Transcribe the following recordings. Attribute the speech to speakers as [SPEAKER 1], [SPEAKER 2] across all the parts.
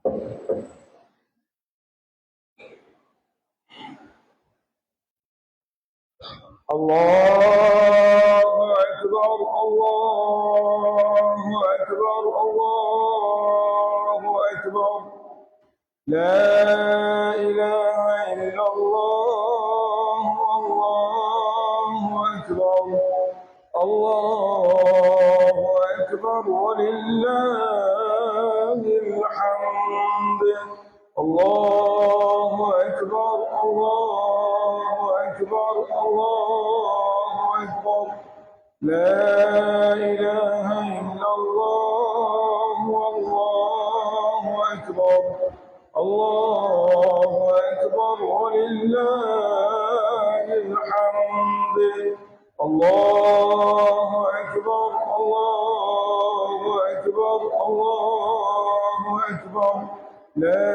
[SPEAKER 1] الله أكبر الله أكبر الله أكبر لا إله إلا الله الله أكبر الله أكبر ولله الحمد الله أكبر الله أكبر الله أكبر لا إله إلا الله والله أكبر الله أكبر ولله الحمد الله أكبر الله أكبر الله أكبر لا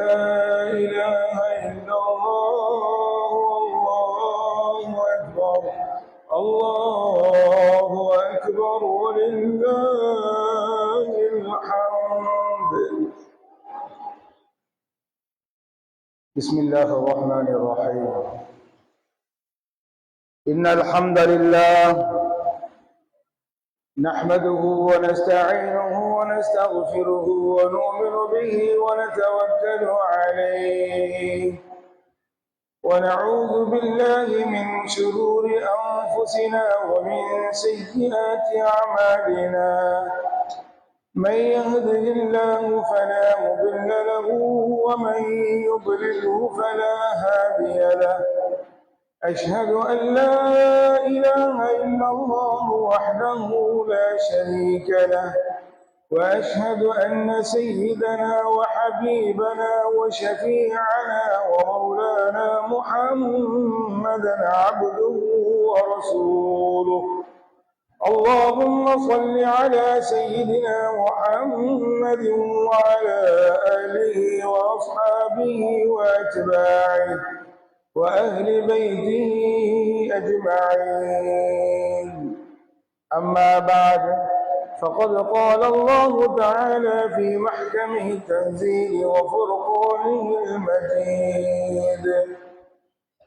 [SPEAKER 1] إله إلا الله والله أكبر الله أكبر ولله الحمد. بسم الله الرحمن الرحيم. إن الحمد لله نحمده ونستعينه ونستغفره ونؤمن به ونتوكل عليه ونعوذ بالله من شرور أنفسنا ومن سيئات أعمالنا من يهده الله فلا مضل له ومن يضلله فلا هادي له أشهد أن لا إله إلا الله وحده لا شريك له وأشهد أن سيدنا وحبيبنا وشفيعنا ومولانا محمدا عبده ورسوله. اللهم صل على سيدنا محمد وعلى آله وأصحابه وأتباعه وأهل بيته أجمعين. أما بعد فقد قال الله تعالى في محكمه التنزيل وفرقانه المجيد: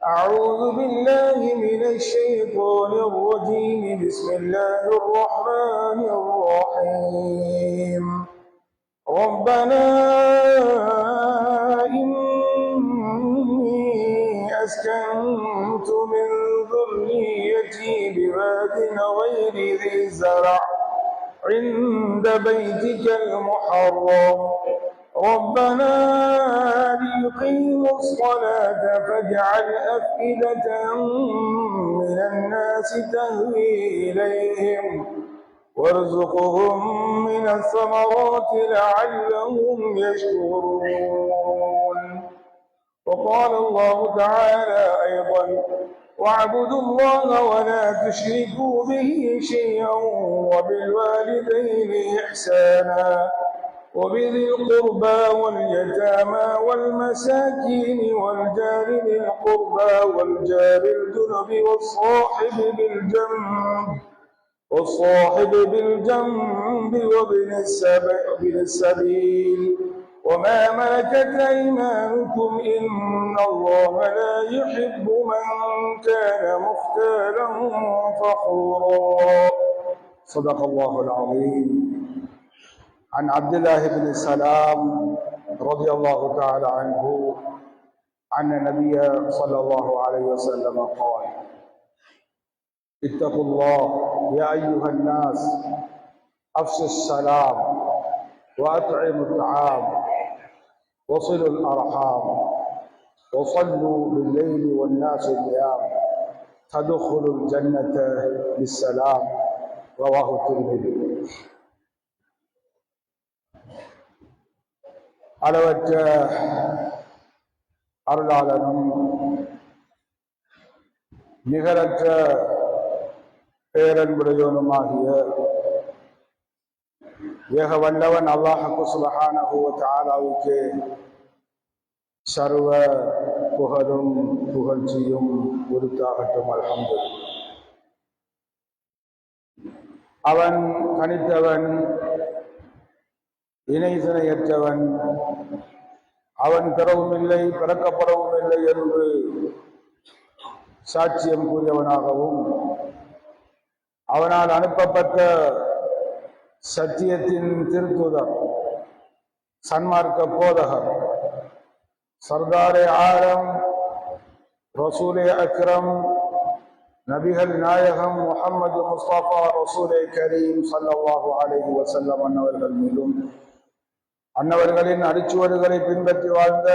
[SPEAKER 1] أعوذ بالله من الشيطان الرجيم. بسم الله الرحمن الرحيم. ربنا أسكنت من ذريتي بواد غير ذي زرع عند بيتك المحرم ربنا ليقيموا الصلاة فاجعل أفئدة من الناس تهوي إليهم وارزقهم من الثمرات لعلهم يشكرون. وقال الله تعالى أيضا: واعبدوا الله ولا تشركوا به شيئا وبالوالدين إحسانا وبذي القربى واليتامى والمساكين والجار ذي القربى والجار الجنب والصاحب بالجنب وابن السبيل وما ملكت أيمانكم إن الله لا يحب من كان مختالا فخورا. صدق الله العظيم. عن عبد الله بن سلام رضي الله تعالى عنه عن النبي صلى الله عليه وسلم قال: اتقوا الله يا أيها الناس، أفشوا السلام وأطعموا الطعام وصلوا الأرحام وصلوا بالليل والناس نيام تدخلوا الجنة بالسلام. رواه الترمذي. அளவற்ற அருளாளனும் நிகரற்ற பேரன்புடையவனுமாகிய ஏக வல்லவன் அல்லாஹ் சுப்ஹானஹு வ தஆலாவுக்கு சர்வ புகழும் புகழ்ச்சியும் உரித்தாகட்டும். அல்ஹம்துலில்லாஹ். அவன் தனித்தவன், இணை துணையற்றவன், அவன் பிறவும் இல்லை பிறக்கப்படவும் இல்லை என்று சாட்சியம் கூறியவனாகவும் அவனால் அனுப்பப்பட்ட சத்தியத்தின் திருத்தூதர் சன்மார்க்க போதகர் சர்தாரே ஆலம் ரசூலே அக்ரம் நபிகள் நாயகம் முஹம்மது முஸ்தபா ரசூலே கரீம் ஸல்லல்லாஹு அலைஹி வஸல்லம் அன்னவர்கள் மீதும் அன்னவர்களின் அடிச்சுவடுகளை பின்பற்றி வாழ்ந்த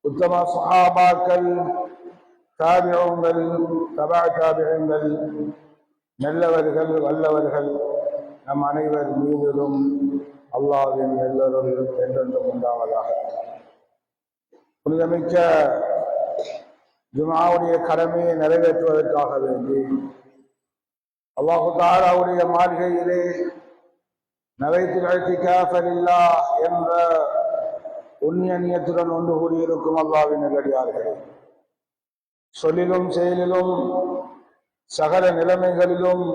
[SPEAKER 1] உத்தம சஹாபாக்கள் தாபிஊன்கள் தபா தாபிஊன்கள் நல்லவர்கள் வல்லவர்கள் நம் அனைவர் மீதிலும் அல்லாஹ்வின் நல்லருள் என்றென்றும் உண்டாவதாக. புனிதமிக்க ஜும்ஆவுடைய கடமையை நிறைவேற்றுவதற்காக வேண்டி அல்லாஹு தஆலாவுடைய மாளிகையிலே நவைத்துல் இஅ்திகாஃப லில்லாஹ் என்ற புண்ணிய நியத்துடன் ஒன்று கூடியிருக்கும் அல்லாஹ்வின் நல்லடியார்களே, சொல்லிலும் செயலிலும் சகல நிலைமைகளிலும்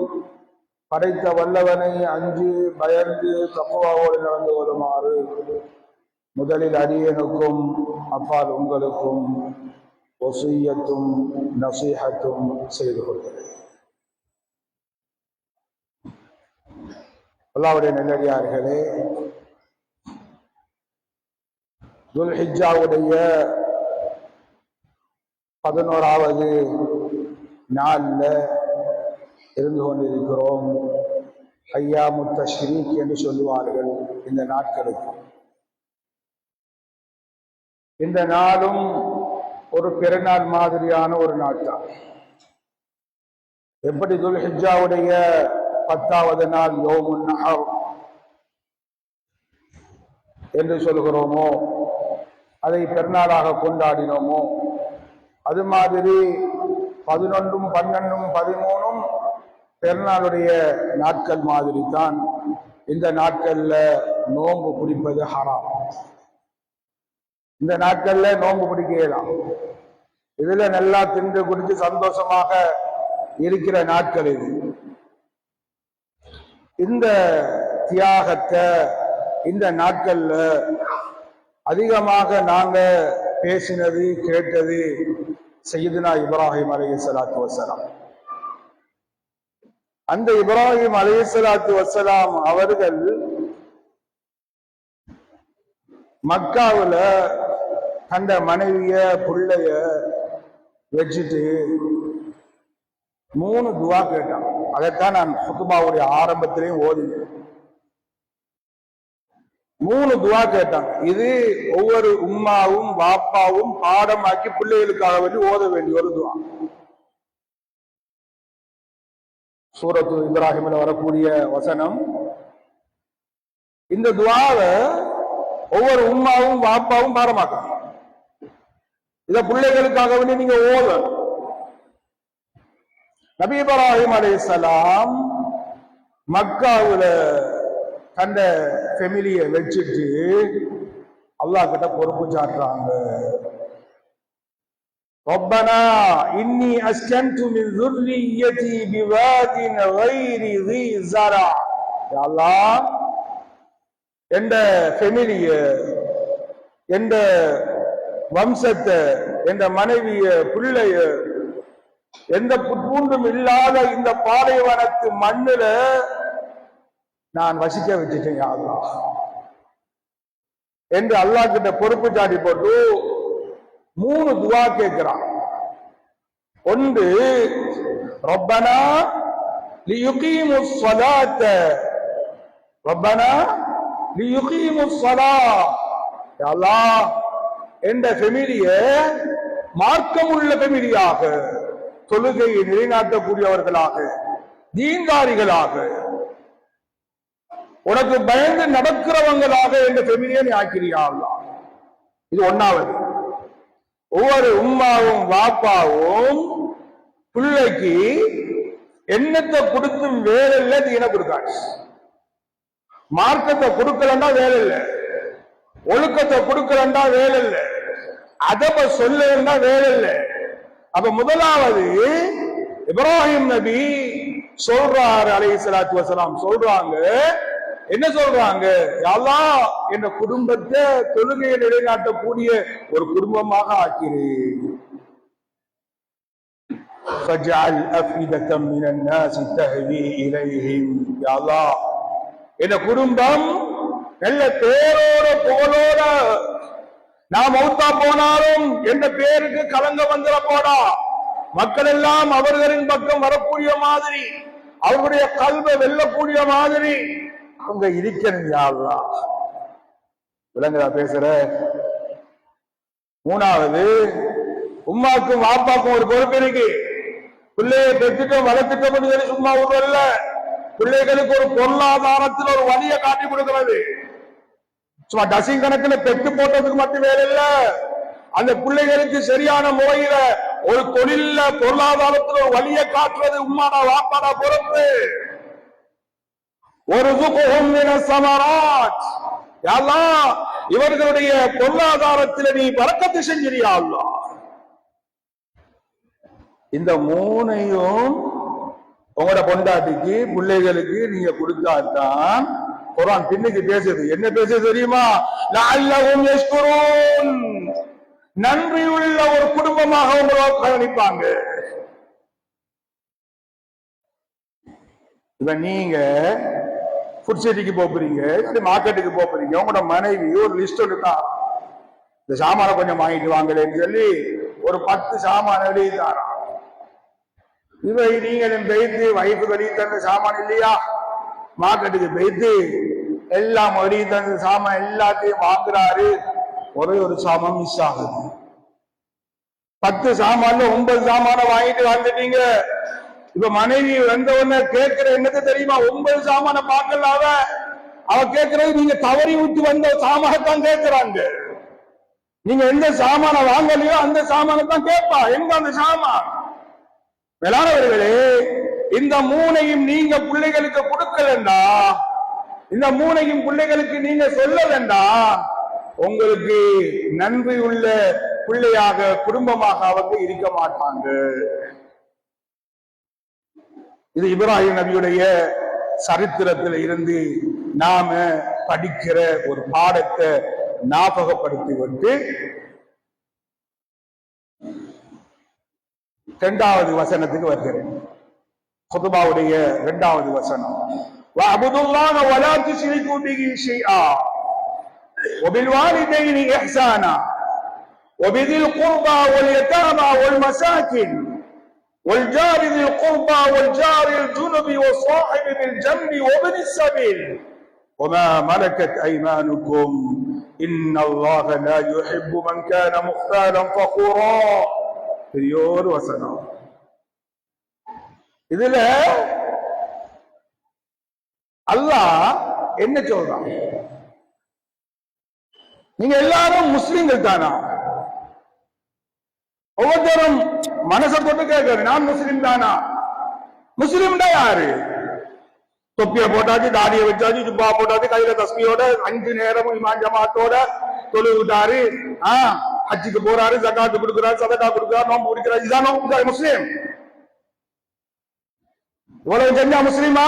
[SPEAKER 1] படைத்த வல்லவனை அஞ்சி பயந்து தக்வாவோடு நடந்து வருமாறு முதலில் அடியனுக்கும் அப்பால் உங்களுக்கும் வசிய்யத்தும் நசீஹத்தும் செய்து கொள்கிறேன். அல்லாஹ்வுடைய நல்லடியார்களே, துல்ஹிஜ்ஜாவுடைய 11வது நாள்ல இருந்து கொண்டிருக்கிறோம். ஐயாமுத் தஷ்ரீக் என்று சொல்லுவார்கள் இந்த நாட்களுக்கு. இந்த நாளும் ஒரு பெருநாள் மாதிரியான ஒரு நாள் தான். எப்படி துல்ஹிஜ்ஜாவுடைய 10வது நாள் யௌமுன் நஹர் என்று சொல்கிறோமோ, அதை பெருநாளாக கொண்டாடினோமோ, அது மாதிரி 11, 12, 13 பெருநாளுடைய நாட்கள் மாதிரி தான். இந்த நாட்கள்ல நோன்பு பிடிப்பது ஹராம். இந்த நாட்கள்ல நோன்பு பிடிக்கலாம். இதுல நல்லா தின்று குடிச்சு சந்தோஷமாக இருக்கிற நாட்கள் இது. இந்த தியாகத்தை இந்த நாட்கள்ல அதிகமாக நாங்க பேசினது கேட்டது சய்யிதுனா இப்ராஹிம் அலைஹிஸ்ஸலாத்து வஸ்ஸலாம். அந்த இப்ராஹிம் அலைஹிஸ்ஸலாத்து வஸ்ஸலாம் அவர்கள் மக்காவுல தந்த மனைவிய புள்ளைய வச்சுட்டு 3 துவா கேட்டான். அதைத்தான் நான் குத்பாவுடைய ஆரம்பத்திலையும் ஓதினேன். 3 துவா கேட்டாங்க. இது ஒவ்வொரு உம்மாவும் வாப்பாவும் பாடமாக்கி பிள்ளைகளுக்காக வேண்டி ஓத வேண்டிய ஒரு துவா. சூரத்து இப்ராஹிம்ல வரக்கூடிய வசனம். இந்த துவாவை ஒவ்வொரு உம்மாவும் வாப்பாவும் பாடமாக்கணும். இத பிள்ளைகளுக்காக வேண்டி நீங்க ஓதணும். நபி இப்ராஹிம் அலைஹிஸ்ஸலாம் மக்காவுல தந்த ஃபேமிலியை வச்சுட்டு அல்லாஹ் கிட்ட பொறுப்பு சாட்டுறாங்க. ரப்பனா இன்னி அஸ்கன்து மின் ذُرِّيَّتِي بِوَادٍ غَيْرِ ذِي زَرْعٍ. யா அல்லாஹ், என்ற ஃபேமிலிய, என்ற வம்சத்தை, என்ற மனைவிய, பிள்ளைய எந்த புட்பூண்டும் இல்லாத இந்த பாலைவனத்து மண்ணுல நான் வசிக்க வச்சுட்டேன் யா அல்லாஹ் என்று அல்லாஹ் கிட்ட பொறுப்பு சாட்டி போட்டு 3 துவா கேட்கிறான். ஒன்று, ரப்பனா லியுகீமுஸ் ஸலாத்த, ரப்பனா லியுகீமுஸ் ஸலாஹ். யா அல்லாஹ், என்ற ஃபேமிலிய மார்க்கமுள்ள ஃபேமிலியாக, தொழுகையை நிலைநாட்டக்கூடியவர்களாக, தீன்தாரிகளாக, உனக்கு பயந்து நடக்கிறவங்களாக என்ற ஃபேமிலியை நீ ஆக்கிறியா அல்லாஹ். இது 1வது. ஒவ்வொரு உம்மாவும் வாப்பாவும் பிள்ளைக்கு எண்ணத்தை கொடுத்தும் வேலை இல்லை, தீன கொடுக்காது. மார்க்கத்தை கொடுக்கலன்னா வேலை இல்லை, ஒழுக்கத்தை கொடுக்கலன்னா வேலை இல்லை, அதப சொல்லலன்னா வேலை இல்லை. அப்ப முதலாவது இப்ராஹிம் நபி சொல்றாரு அலைஹிஸ்ஸலாத்து வஸலாம் சொல்றாங்க, என்ன சொல்றாங்க? யா அல்லாஹ் என்ற குடும்பத்தை தொழுகையை நிலைநாட்டக்கூடிய ஒரு குடும்பமாக ஆக்கிறேன். فَاجْعَلْ أَفْئِدَةً مِنَ النَّاسِ تَهْوِي إِلَيْهِمْ. யா அல்லாஹ் இந்த குடும்பம் நல்ல பேரோட புகழோட நாம் மௌத்தா போனாலும் என்ற பேருக்கு கலங்க வந்துட போடா, மக்கள் எல்லாம் அவர்களின் பக்கம் வரக்கூடிய மாதிரி, அவர்களுடைய கல்வை வெல்லக்கூடிய மாதிரி அவங்க இருக்கணும். யா அல்லாஹ் விளங்குதா பேசுற? மூணாவது, உம்மாக்கும் வாப்பாக்கும் ஒரு பொறுப்பு இருக்கு. பிள்ளையை பெற்றுட்டோம் வளர்த்துட்டோம் சொல்லி சும்மா விடுறல்ல, பிள்ளைகளுக்கு ஒரு பொருளாதாரத்தில் ஒரு வழியை காட்டி கொடுக்கிறது. சும்மா டசின் கணக்கில் பெற்று போட்டதுக்கு மட்டும் வேலை இல்ல, அந்த பிள்ளைகளுக்கு சரியான முறையில ஒரு தொழில பொருளாதாரத்தில் ஒரு வழியை காட்டுறது உம்மாடா வாப்பாடா பொறுப்பு. ஒரு சமராஜ் இவர்களுடைய பொருளாதாரத்தில் நீ பறக்கத்து செஞ்சிரியா அல்லாஹ். இந்த மூணையும் உங்களோட பொண்டாட்டிக்கு பிள்ளைகளுக்கு நீங்க கொடுத்தாதான் குர்ஆன் பின்னுக்கு பேசுது. என்ன பேசுது தெரியுமா? லஅல்லஹும் யஷ்குரூன், நன்றியுள்ள ஒரு குடும்பமாக உங்களை கவனிப்பாங்க. இப்ப நீங்க ஃபுட் சிட்டிக்கு போறீங்க, மார்க்கெட்டுக்கு போறீங்க, உங்களோட மனைவி ஒரு லிஸ்ட் எடுத்தா இந்த சாமான கொஞ்சம் வாங்கிட்டு வாங்கலன்னு சொல்லி ஒரு 10 சாமான வெளியே தாரா. இவை நீங்களும் பெய்து வைப்பு வெளியே தந்த சாமான் இல்லையா, மார்க்கெட்டுக்கு பெய்து எல்லாம் வெளியே தந்த சாமான் எல்லாத்தையும் வாங்குறாரு. ஒரே ஒரு சாமான் மிஸ் ஆகுது. 10 சாமான்ல 9 சாமான வாங்கிட்டு வந்துட்டீங்க. இப்ப மனைவி வந்த உடனே கேட்கிற என்னது தெரியுமா? 9 சாமான பார்க்கல, அவ கேட்கறது நீங்க தவறி விட்டு வந்த சாமானத்தான் கேட்கிறாங்க. நீங்க எந்த சாமான வாங்கலையோ அந்த சாமானத்தான் கேட்பா. எங்க அந்த சாமான்? வேளாணவர்களே, இந்த மூணையும் நீங்க பிள்ளைகளுக்கு கொடுக்கலண்டா, இந்த மூணையும் பிள்ளைகளுக்கு நீங்க சொல்லலண்டா, உங்களுக்கு நன்றி உள்ள பிள்ளையாக குடும்பமாக அவங்க இருக்க மாட்டாங்க. இது இப்ராஹிம் நபியுடைய சரித்திரத்தில் இருந்து நாம படிக்கிற ஒரு பாடத்தை ஞாபகப்படுத்தி விட்டு 2வது வசனத்துக்கு வருகிறேன். குதுபாவுடைய 2வது வசனம், வஅபுதுல்லாஹ வலா துஷ்ரிகு பிஹி ஷைஆ وبالوالدين إحسانا وبذي القربى واليتامى والمساكين والجار ذي القربى والجار الجنب والصاحب بالجنب وابن السبيل وما ملكت أيمانكم إن الله لا يحب من كان مختالا فخورا. பெரியோர் வசனம். இதுல அல்லாஹ் என்ன சொல்றான்? நீங்க எல்லாரும் முஸ்லிம்கள் தானா? ஒவ்வொருத்தரும் மனசை தொட்டு கேட்கறது, நான் முஸ்லிம் தானா? முஸ்லிம்டா யாரு? தொப்பிய போட்டாச்சு, தாடியை வச்சாச்சு, ஜுப்பா போட்டாச்சு, கையில தஸ்மியோட 5 நேரமும் இமாம் ஜமாத்தோட தொழுவிட்டாரு, ஹஜ்ஜுக்கு போறாரு, ஜகாத்து கொடுக்கிறாரு, சதகா கொடுக்கிறாரு, நோம்பு குடிக்கிறாரு, இதான முஸ்லிம்? இவ்வளவு செஞ்சா முஸ்லிமா?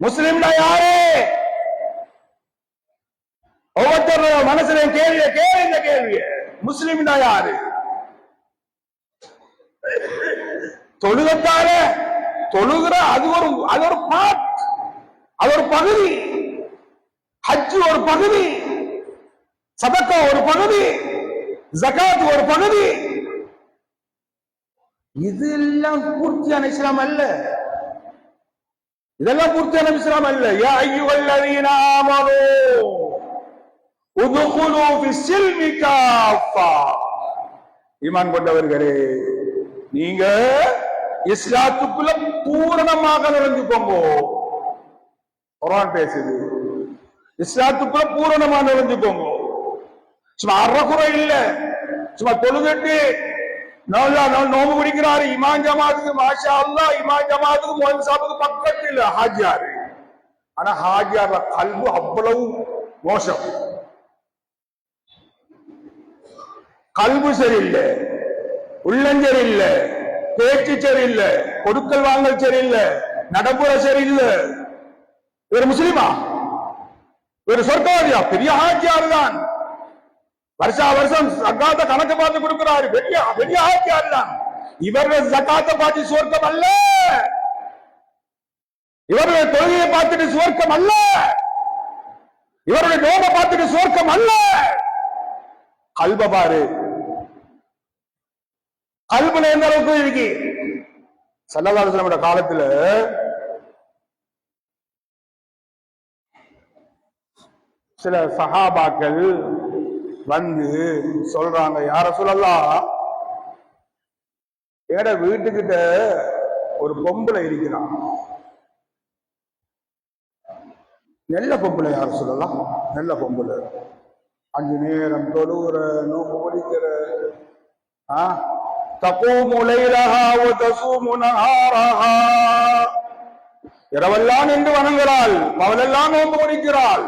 [SPEAKER 1] முஸ்லிம்டா யாரு? ஒவ்வொருத்தர் மனசுல இந்த கேள்விய முஸ்லிம்டா யாரு? தொழுகத்தார தொழுகிற அது ஒரு பார்ட், அது ஒரு பகுதி. ஹஜ் ஒரு பகுதி, சதக்கா ஒரு பகுதி, ஜகாத் ஒரு பகுதி. இதெல்லாம் பூர்த்தியான இஸ்லாம் அல்ல. இதெல்லாம் பூர்த்தியான இஸ்லாம் அல்ல. யா அய்யுஹல்லதீன ஆமனூ உதுகுலு ஃபிஸ்ஸில்மி காஃபா. ஈமான் கொண்டவர்களே, நீங்க இஸ்லாத்துக்குள்ள பூரணமாக நுழைஞ்சுக்கோங்க. குர்ஆன் பேசுது, இஸ்லாத்துக்குள்ள பூரணமா நுழைஞ்சுக்கோங்க. சும்மா அறகுறை இல்ல, சும்மா தொழுதுட்டு நோம்பு பிடிக்கிறாரு இமாம் ஜமாத்துக்கு, மாஷா அல்லாஹ், இமாம் ஜமாத்துக்கு மோஹன் சாபுக்கு பக்கத்தில் ஹாஜியாரு. ஆனா ஹாஜியார் கல்பு அவ்வளவு மோசம். கல்பு சரியில்லை, உள்ளஞ்சரில்லை, பேச்சு சரியில்லை, கொடுக்கல் வாங்கல் சரியில்லை, நடப்புற சரியில்லை. இவர் முஸ்லிமா? இவர் சொர்க்கவாதியா? பெரிய ஆட்சியாரு தான். வருஷா வருஷம் ஜக்காத்தை கணக்கு பார்த்து கொடுக்கிறாரு. பெரிய ஆட்சியாரு தான். இவர்கள் ஜக்காத்தை பார்த்து சுவர்க்கம் அல்ல, இவருடைய தொழுகையை பார்த்துட்டு சுவர்க்கம் அல்ல, இவருடைய நோம்பை பார்த்துட்டு சுவர்க்கம் அல்ல. கல்ப பாரு, கல்புல எந்த அளவுக்கு இருக்கு. ஸல்லல்லாஹு அலைஹி வஸல்லம் காலத்துல சில சஹாபாக்கள் வந்து சொல்றாங்க, யா ரசூலல்லாஹ், எங்கட வீட்டுக்கிட்ட ஒரு பொம்பளை இருக்கிறான், நல்ல பொம்பளை, யா ரசூலல்லாஹ், நல்ல பொம்பளை, 5 நேரம் தொழுகிற, நோம்பு பிடிக்கிற, தகூமு லைலஹா வ தஸூமு நஹாரஹா, இரவெல்லாம் நின்று வணங்குகிறாள், பகலெல்லாம் நோம்பு பிடிக்கிறாள்.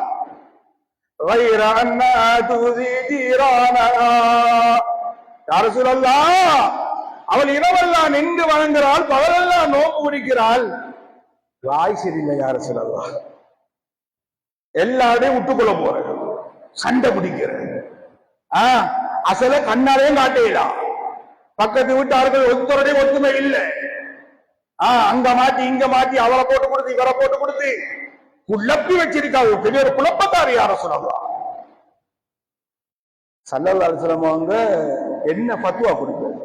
[SPEAKER 1] غير أنها تؤذي جيرانها. يا رسول الله, அவள் இரவெல்லாம் நின்று வணங்குகிறாள், பகலெல்லாம் நோம்பு பிடிக்கிறாள், வாய் சரியில்லை. யா ரசூல் அல்லாஹ், எல்லாரையும் விட்டுக்கொள்ள போற, சண்டை பிடிக்கிற, அசல கண்ணாரையும் காட்டலாம். பக்கத்து வீட்டார்கள் ஒருத்தருடைய ஒத்துமை இல்லை. அங்க மாட்டி இங்க மாட்டி, அவளை போட்டு கொடுத்து இவரை போட்டு கொடுத்து குழப்பி வச்சிருக்கா. பெரிய ஒரு குழப்பத்தாரு. யா ரசூலல்லாஹ், ஸல்லல்லாஹு அலைஹி வஸல்லம் அவங்க என்ன ஃபத்வா கொடுத்தாங்க?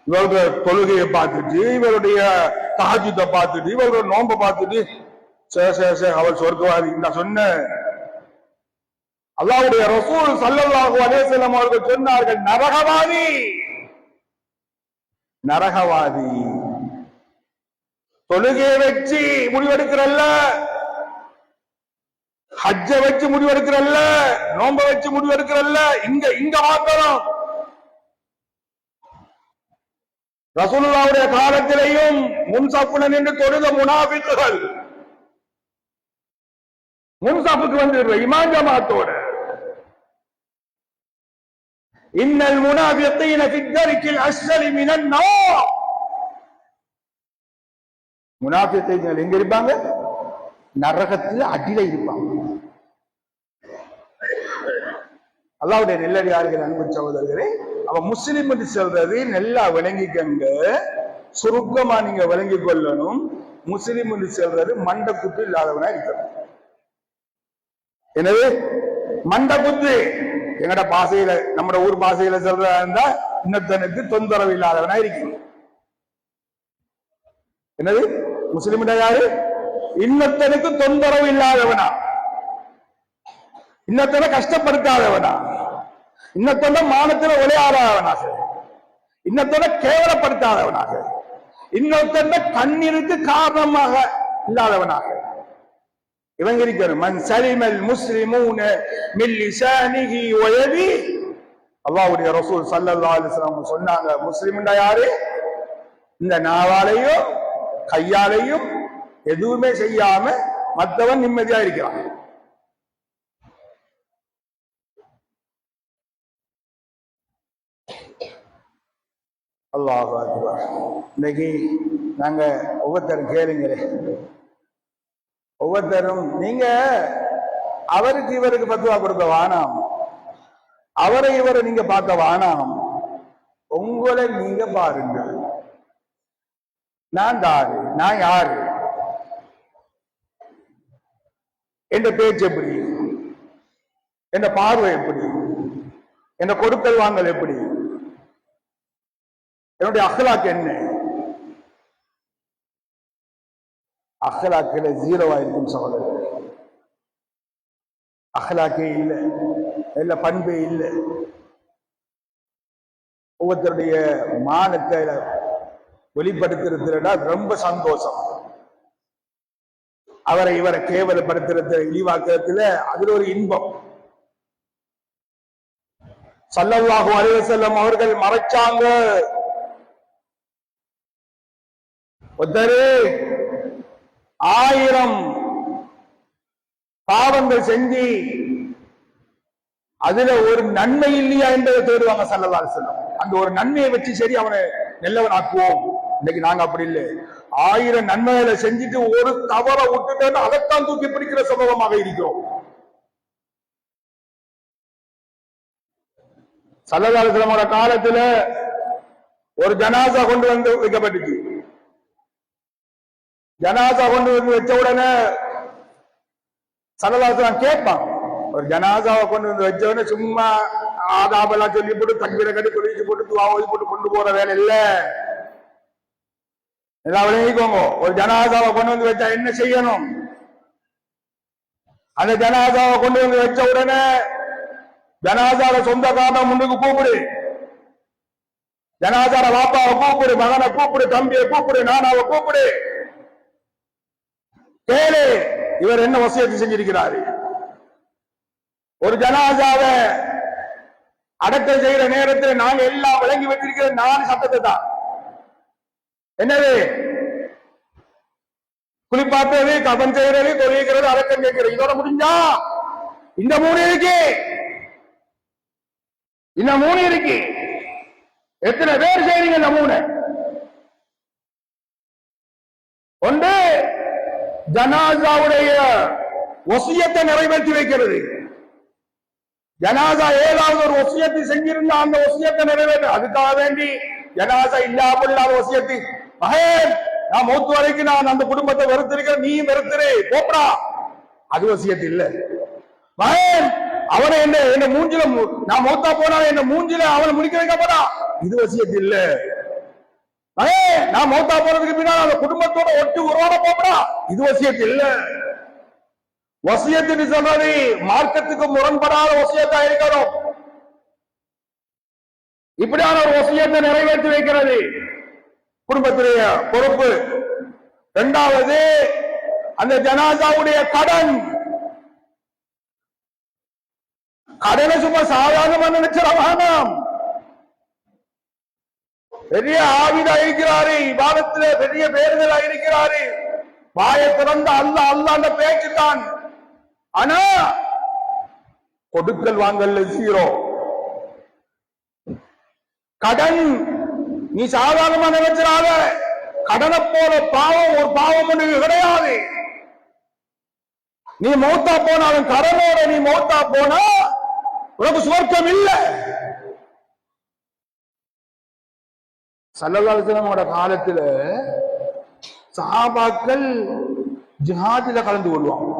[SPEAKER 1] இவருடைய தொழுகையை பார்த்துட்டு, இவருடைய தஹஜ்ஜுதை பார்த்துட்டு, இவருடைய நோன்பை பார்த்துட்டு அவள் சொர்க்கவாதி. நான் சொன்னேன், அல்லாஹ்வுடைய ரசூல் ஸல்லல்லாஹு அலைஹி வஸல்லம் அவர்கள் சொன்னார்கள், நரகவாதி, நரகவாதி. தொழுகையை வச்சு முடிவெடுக்கிறல்ல, ஹஜ்ஜ வச்சு முடிவெடுக்கிறல்ல, நோம்ப வச்சு முடிவெடுக்கிறல்ல, இங்க மாத்திரம். ரசூலுல்லாஹ்வுடைய காலத்திலேயும் முன்சாப்புல நின்று தொழுத முனாஃபிக்குகள் முன்சாப்புக்கு வந்து இமாம் ஜமாத்தோட, இன்னல் முனாஃபிகீன ஃபி தர்கில் அஸ்ஃபலி மினன் நார். முனாஃபிகீன்கள் எங்க இருப்பாங்க? நரகத்தில் அடியில இருப்பாங்க. அல்லாஹ்வுடைய நெல்லடியார்கள், அன்பு சகோதரர்களே, அவ முஸ்லிம் என்று சொல்றது நல்லா விளங்கிக்கங்க, சுருக்கமா நீங்க விளங்கிக் கொள்ளணும். முஸ்லிம் என்று சொல்றது மண்டக்குத்து இல்லாதவனா இருக்கணும். எனவே மண்டக்குத்து எங்கட பாசையில, நம்ம ஊர் பாசையில சொல்றதா இருந்தா, இன்னொருத்தனுக்கு தொந்தரவு இல்லாதவனா இருக்கணும். என்னது முஸ்லிம் யாரு? இன்னொருத்தனுக்கு தொந்தரவு இல்லாதவனா, இன்னொருத்தனை கஷ்டப்படுத்தாதவனா, இன்னொருத்தன மானத்தில் விளையாடாதவனாக, இன்னொருத்தனை கேவலப்படுத்தாதவனாக, இன்னொருத்தன கண்ணீருக்கு காரணமாக இல்லாதவனாக இவங்க இருக்கிற. மன் சலிமல் முஸ்லிமூன மின் லிசானிஹி வ யதிஹி. அல்லாஹ்வுடைய ரசூல் ஸல்லல்லாஹு அலைஹி வஸல்லம் சொன்னாங்க, முஸ்லிம்னா யாரு? இந்த நாவாலையும் கையாலையும் எதுவுமே செய்யாம மற்றவன் நிம்மதியா இருக்கிறான். அல்லாஹ் அக்பர். இன்னைக்கு நாங்க ஒவ்வொருத்தரும் கேளுங்களே, ஒவ்வொருத்தரும் நீங்க அவருக்கு இவருக்கு பத்துவா கொடுக்க வானாம், அவரை இவரை நீங்க பார்க்க வானாம், உங்களை நீங்க பாருங்க. நான் யாரு? நான் யாரு? என் பேச்சு எப்படி? என் பார்வை எப்படி? என் கொடுக்கல் வாங்கல் எப்படி? என்னுடைய அஹ்லாக் என்ன? அஹ்லாக்கில ஜீரோவா இருக்கும் சகோதரர். அஹ்லாக்கே இல்லை, இல்ல பண்பே இல்லை. ஒவ்வொருத்தருடைய மானத்தை வெளிப்படுத்துறதுனா ரொம்ப சந்தோஷம். அவரை இவரை கேவலப்படுத்துறது, இழிவாக்குறதுல அதுல ஒரு இன்பம். ஸல்லல்லாஹு அலைஹி வஸல்லம் அவர்கள் மறைச்சாங்க. ஒருத்தரு 1000 பாவங்கள் செஞ்சு அதுல ஒரு நன்மை இல்லையா என்பதை தேடுவாங்க ஸல்லல்லாஹு அலைஹி வஸல்லம். அந்த ஒரு நன்மையை வச்சு சரி அவனை நல்லவன் ஆக்குவோம், இன்னைக்கு நாங்க அப்படி இல்லை. 1000 நன்மைகளை செஞ்சுட்டு ஒரு தவறை விட்டுட்டு அதைத்தான் தூக்கி பிடிக்கிற சமூகமாக இருக்கிறோம். ஸல்லல்லாஹு அலைஹி வஸல்லம் காலத்துல ஒரு ஜனாசா கொண்டு வந்து வைக்கப்பட்டுச்சு. ஜனாசா கொண்டு வந்து வச்ச உடனே ஸல்லல்லாஹு அலைஹி வஸல்லம் கேட்பான். ஒரு ஜனாசாவை கொண்டு வந்து வச்ச உடனே சும்மா ஆதாபெல்லாம் சொல்லி போட்டு தக்பீரை கட்டி குளிச்சு போட்டு துவா ஓதி போட்டு கொண்டு போற வேலை இல்ல. எல்லாம் விளங்கிக்கோங்க. ஒரு ஜனாசாவை கொண்டு வந்து வச்சா என்ன செய்யணும்? அந்த ஜனாசாவை கொண்டு வந்து வச்ச உடனே ஜனாசார சொந்தக்காரனை முன்னுக்கு கூப்பிடு, ஜனாசார வாப்பாவை கூப்பிடு, மகனை கூப்பிடு, தம்பியை கூப்பிடு, நானாவை கூப்பிடு, கேளு இவர் என்ன வசியத்தை செஞ்சிருக்கிறாரு. ஒரு ஜனாசாவை அடக்கம் செய்கிற நேரத்தில் நாங்க எல்லாம் விளங்கி வச்சிருக்கிற 4 சட்டத்தை தான். என்னது? குளிப்பாட்டுறது, கபன் செய்யறது, தொழில்கிறது, அடக்கம் கேட்கிறது. இதோட முடிஞ்சா இந்த 3 இருக்கு. இந்த 3 இருக்கு. எத்தனை பேர் செய்றீங்க இந்த 3? ஒன்று ஜனாசாவுடைய வசியத்தை நிறைவேற்றி வைக்கிறது. ஜனாசா ஏதாவது ஒரு வசியத்தை செஞ்சிருந்தா அந்த வசியத்தை நிறைவேற்ற, அதுக்காக வேண்டி ஜனாசா இல்லாத வசியத்தை, மகன் நான் மௌத்து வரைக்கும் நான் அந்த குடும்பத்தை வெறுத்திருக்கிறேன், நீ வெறுத்துரு போப்படா, அது வசியத்து இல்ல. மகன் அவனை என்ன மூஞ்சில நான் மௌத்தா போனா என்ன மூஞ்சில அவனை முடிக்க வைக்க போடா, இது வசியத்து இல்ல. மகன் நான் மௌத்தா போறதுக்கு பின்னால் அந்த குடும்பத்தோட ஒட்டு உறவோட போப்படா, இது வசியத்து இல்ல. வசியத்துன்னு சொல்றது மார்க்கத்துக்கு முரண்படாத வசியத்தா இருக்கணும். இப்படியான ஒரு வசியத்தை நிறைவேற்றி வைக்கிறது குடும்பத்துடைய பொறுப்பு. 2வது அந்த ஜனாசாவுடைய கடன். கடனை சும்மா சாதாரணமா நினைச்சிடவாங்க. பெரிய ஆவிதா இருக்கிறாரு, இபாதத்துல பெரிய பேருதலா இருக்கிறாரு, வாயை திறந்த அல்லாஹ் அல்லாஹ்ன்ற பேச்சு தான். ஆனா கொடுக்கல் வாங்கல்ல 0. கடன் நீ சாதாரணமா நினைச்சிடாத. கடனை போல பாவம் ஒரு பாவம் ஒன்று கிடையாது. நீ மௌத்தா போனாலும் கடனோட நீ மௌத்தா போனா உனக்கு சுவர்க்கம் இல்ல. ஸல்லல்லாஹு அலைஹி வஸல்லம் காலத்துல சஹாபாக்கள் ஜிஹாதுல கலந்து கொள்வாங்க.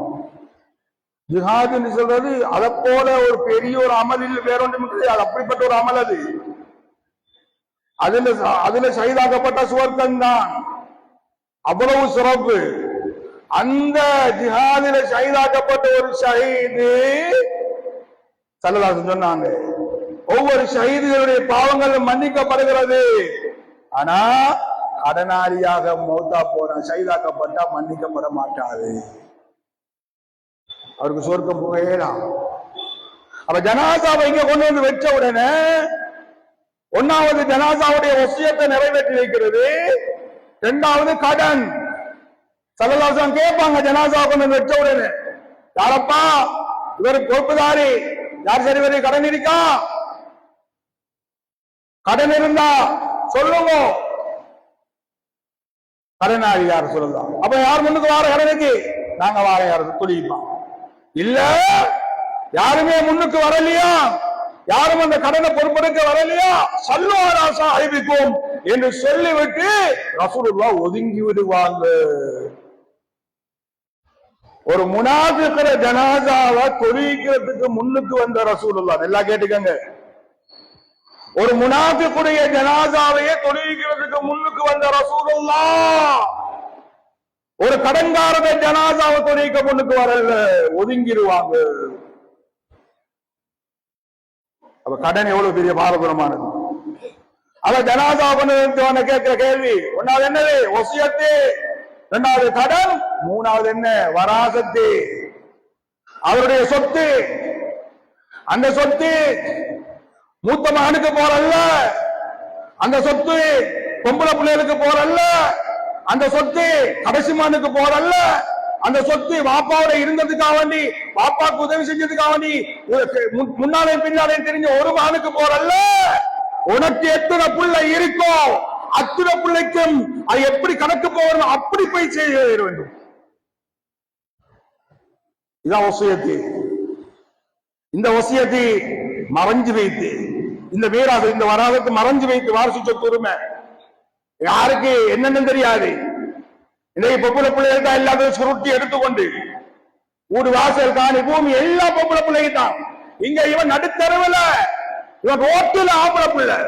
[SPEAKER 1] ஜிஹாதுன்னு சொல்றது அதை போல ஒரு பெரிய ஒரு அமலில் வேறொன்றும் கிடையாது. அப்படிப்பட்ட ஒரு அமல் அது. அதுல ஷஹீதாக்கப்பட்ட சுவர்க்கம் தான். அவ்வளவு சிறப்பு. அந்த ஜிஹாதில ஷஹீதாக்கப்பட்ட ஒரு ஷஹீது ஸல்லல்லாஹு அலைஹி வஸல்லம் சொன்னாங்க, ஒவ்வொரு ஷஹீதுகளுடைய பாவங்களும் மன்னிக்கப்படுகிறது. ஆனா கடனாளியாக மௌத்தா போன ஷஹீதாக்கப்பட்டா மன்னிக்கப்பட மாட்டாது. அவருக்கு சொர்க்கம் போகலாம். அப்ப ஜனாசாவை இங்க கொண்டு வந்து வச்ச உடனே 1வது ஜனாசாவுடைய வசியத்தை நிறைவேற்றி வைக்கிறது. 2வது கடன். ஸல்லல்லாஹு அலைஹி வஸல்லம் கேட்பாங்க ஜனாசாவை கொண்டு வந்து வச்ச உடனே, யாரப்பா இவர் பொறுப்புதாரி, யார் சரி வரை கடன் இருக்கா? கடன் இருந்தா சொல்லுங்க. கடனாளி யார் சொல்லலாம். அப்ப யார் முன்னுக்கு வார கடனுக்கு? நாங்க வார யாரு துளிப்பான். இல்ல யாருமே முன்னுக்கு வரலையா, யாரும் அந்த கடனை பொறுப்பெடுக்க வரலையா, ஸல்லு அலா ஸாஹிபிக்கும் என்று சொல்லிவிட்டு ரசூலுல்லாஹ் ஒதுங்கி விடுவாங்க. ஒரு முனாஃபிக்குற ஜனாசாவை தொழுகிறதுக்கு முன்னுக்கு வந்த ரசூலுல்லாஹ், நல்லா கேட்டுக்கங்க, ஒரு முனாஃபிக்குடைய ஜனாசாவையே தொழுகிறதுக்கு முன்னுக்கு வந்த ரசூலுல்லாஹ் ஒரு கடன்காரத ஜனாசாவை தொழுக முன்னுக்கு வரல, ஒதுங்கிடுவாங்க. அப்ப கடன் எவ்வளவு பெரிய பாரபுரமானது. அவ ஜனாசா பண்ண கேட்கிற கேள்வி, 1வது என்னது? வசியத்து. 2வது கடன். 3வது என்ன? வராசத்து, அவருடைய சொத்து. அந்த சொத்து மூத்த மகனுக்கு போறல்ல, அந்த சொத்து பொம்பளை பிள்ளைகளுக்கு போறல்ல, அந்த சொத்து கடைசி மகனுக்கு போறல்ல, அந்த சொத்து வாப்பாவோட இருந்ததுக்காக வேண்டி, வாப்பாக்கு உதவி செஞ்சதுக்காக வேண்டி முன்னாலே பின்னாலே தெரிஞ்ச ஒரு மகனுக்கு போறல்ல. உனக்கு எத்தனை புள்ள இருக்கோ அத்துணை பிள்ளைக்கும் அது எப்படி கணக்கு போகணும் அப்படி போய் செய்ய வேண்டும். இதான் வசியத்து. இந்த வசியத்தை மறைஞ்சு வைத்து இந்த வீராது இந்த வராதத்து மறைஞ்சு வைத்து வாரிசு சொத்து உரிமை யாருக்கு என்னன்னு தெரியாது. இன்றைக்கு பொம்பளை பிள்ளைகள் தான் எல்லாத்தையும் சுருட்டி எடுத்துக்கொண்டு வீடு வாசல் காணி பூமி எல்லா பொம்பளை பிள்ளைகள் தான். இங்க இவன் நடுத்தருவில் இவன் ரோட்டில் ஆம்பளை பிள்ளை.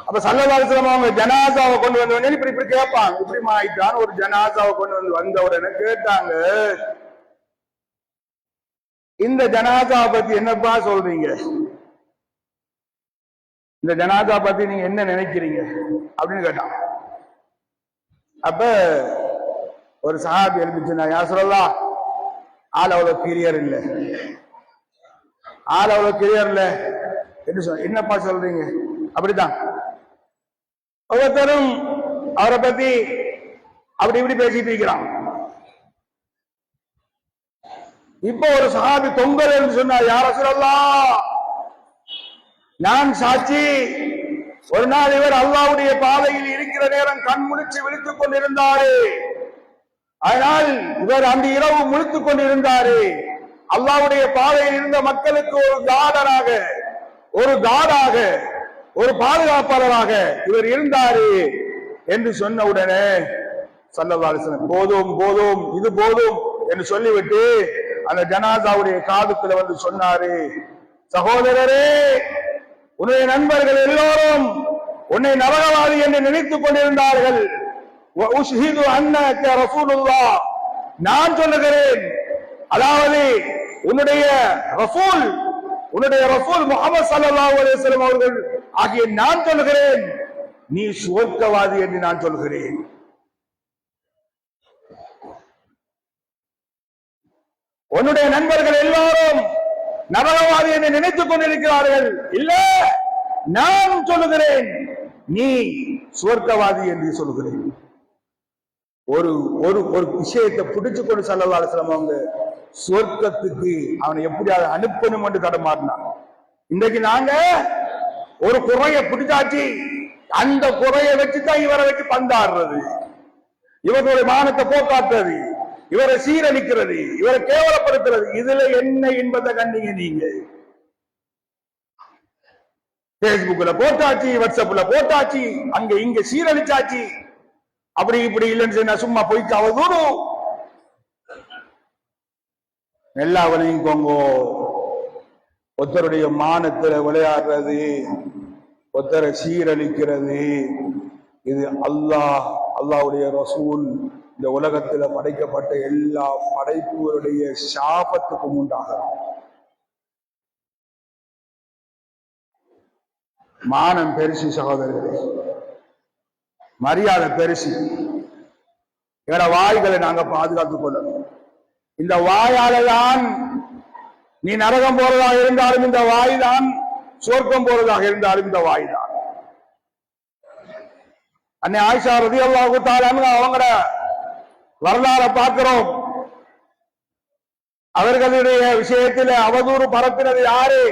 [SPEAKER 1] அப்ப ஸல்லல்லாஹு அலைஹி வஸல்லம் அவங்க ஜனாசாவை கொண்டு வந்து இப்படி இப்படி கேட்பாங்க. இப்படி ஆயிட்டான் ஒரு ஜனாசாவை கொண்டு வந்த உடனே கேட்டாங்க, இந்த ஜனாசாவை பத்தி என்னப்பா சொல்றீங்க, இந்த ஜனாசா பத்தி நீங்க என்ன நினைக்கிறீங்க அப்படின்னு கேட்டான். அப்ப ஒரு சஹாபி எழுப்பிச்சுன்னா, யா ரசூலல்லாஹ் ஆள் அவ்வளவு கிளியர் இல்ல, ஆள் அவ்வளவு கிளியர் இல்ல என்று சொன்ன. என்னப்பா சொல்றீங்க? அப்படித்தான் ஒவ்வொருத்தரும் அவரை பத்தி அப்படி இப்படி பேசிட்டு இருக்கிறான். இப்ப ஒரு சஹாபி தொங்கல் என்று சொன்னார், யா ரசூலல்லாஹ் நான் சாட்சி, ஒரு நாள் இவர் அல்லாஹ்வுடைய பாதையில் இருக்கிற நேரம் கண் முழிச்சு விழித்துக் கொண்டிருந்தாரு. அதனால் இவர் அந்த இரவு முழித்துக் கொண்டிருந்தாரு. அல்லாஹ்வுடைய பாதையில் இருந்த மக்களுக்கு ஒரு கார்டனாக, ஒரு கார்டாக, ஒரு பாதுகாப்பாளராக இவர் இருந்தாரு என்று சொன்ன உடனே ஸல்லல்லாஹு அலைஹி வஸல்லம் போதும் போதும் இது போதும் என்று சொல்லிவிட்டு அந்த ஜனாசாவுடைய காதுக்குள்ள வந்து சொன்னாரு, சகோதரரே, உன்னுடைய நண்பர்கள் எல்லோரும் உன்னை நரகவாதி என்று நினைத்துக் கொண்டிருந்தார்கள். நான் சொல்லுகிறேன், அதாவது உன்னுடைய ரசூல் முஹம்மது ஸல்லல்லாஹு அலைஹி வஸல்லம் அவர்கள் ஆகிய நான் சொல்லுகிறேன், நீ சுவர்க்கவாதி என்று நான் சொல்கிறேன். உன்னுடைய நண்பர்கள் எல்லாரும் நரகவாதி என்று நினைத்துக் கொண்டிருக்கிறார்கள். இல்ல, நான் சொல்லுகிறேன், நீ சுவர்க்கவாதி என்று சொல்லுகிறேன். ஒரு ஒரு விஷயத்தை பிடிச்சு கொண்டு ஸல்லல்லாஹு அலைஹி வஸல்லம் அவங்க சுவர்க்கத்துக்கு அவனை எப்படியாவது அனுப்பணும் என்று தடமாறினான். இன்றைக்கு நாங்க ஒரு குறைய பிடிச்சாச்சு, அந்த குறையை வச்சுதான் இவரை வச்சு பந்தாடுறது, இவர்களுடைய மானத்தை போக்காட்டுறது, இவரை சீரழிக்கிறது, இவரை கேவலப்படுத்துறது. இதுல என்ன என்பதை கண்டீங்க நீங்க? பேஸ்புக்ல போட்டாச்சு, வாட்ஸ்அப்ல போட்டாச்சு, அங்க இங்க சீரழிச்சாச்சு. அப்படி இப்படி இல்லைன்னு சொன்னா சும்மா போயிட்டு அவதூறு. எல்லா வலையும் கொங்கோ ஒருத்தருடைய மானத்துல விளையாடுறது, ஒருத்தரை சீரழிக்கிறது, இது அல்லாஹ்வுடைய ரசூல் இந்த உலகத்துல படைக்கப்பட்ட எல்லா படைப்புகளுடைய சாபத்துக்கும் உண்டாகும். மானம் பெருசு சகோதரர்களே, மரியாதை பெருசு. எங்களோட வாய்களை நாங்க பாதுகாத்துக் கொள்ளணும். இந்த வாயால தான் நீ நரகம் போறதாக இருந்தாலும் இந்த வாய் தான், சொர்க்கம் போறதாக இருந்தாலும் இந்த வாய் தான். அன்னை ஆயிஷா ரலியல்லாஹு தஆலா அவங்களோட வரலாறை பார்க்கிறோம். அவர்களுடைய விஷயத்தில் அவதூறு பரப்பினது யாரு?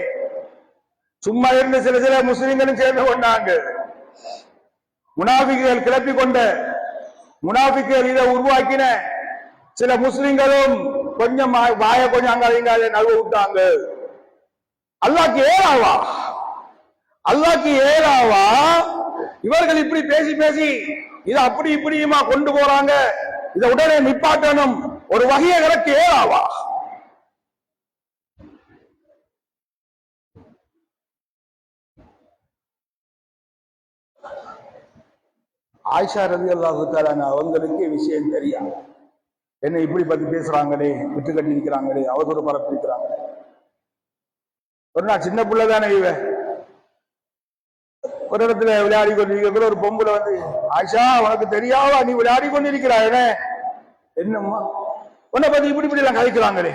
[SPEAKER 1] சும்மா இருந்து சில முஸ்லிம்களும் சேர்ந்து கொண்டாங்க. முனாஃபிக்குகள் கிளப்பி கொண்ட, முனாஃபிக்குகள் இதை உருவாக்கின சில முஸ்லிம்களும் கொஞ்சம் வாய கொஞ்சம் அங்க நழுவ விட்டாங்க. அல்லாஹ்க்கு ஏலாவா? அல்லாஹ்க்கு ஏலாவா? இவர்கள் இப்படி பேசி பேசி இதை அப்படி இப்படியுமா கொண்டு போறாங்க. இதை உடனே நிப்பாட்டணும், ஒரு வகையை கிடக்கு ஏலாவா? ஆயிஷா ரலியல்லாஹு தஆலா அவங்களுக்கு விஷயம் தெரியும். என்ன இப்படி பத்தி பேசுறாங்களே, விட்டு கட்டி இருக்கிறாங்களே, அவதூறு பரப்பி இருக்கிறாங்களே. ஒரு நாள் சின்ன பிள்ளைதானே இவ, ஒரு இடத்துல விளையாடி கொண்டிருக்கிற ஒரு பொம்பளை வந்து, ஆயிஷா உனக்கு தெரியாவா நீ விளையாடி கொண்டிருக்கிறாய், என்னம்மா உன்னை பத்தி இப்படி இப்படி எல்லாம் கதைக்கிறாங்களே.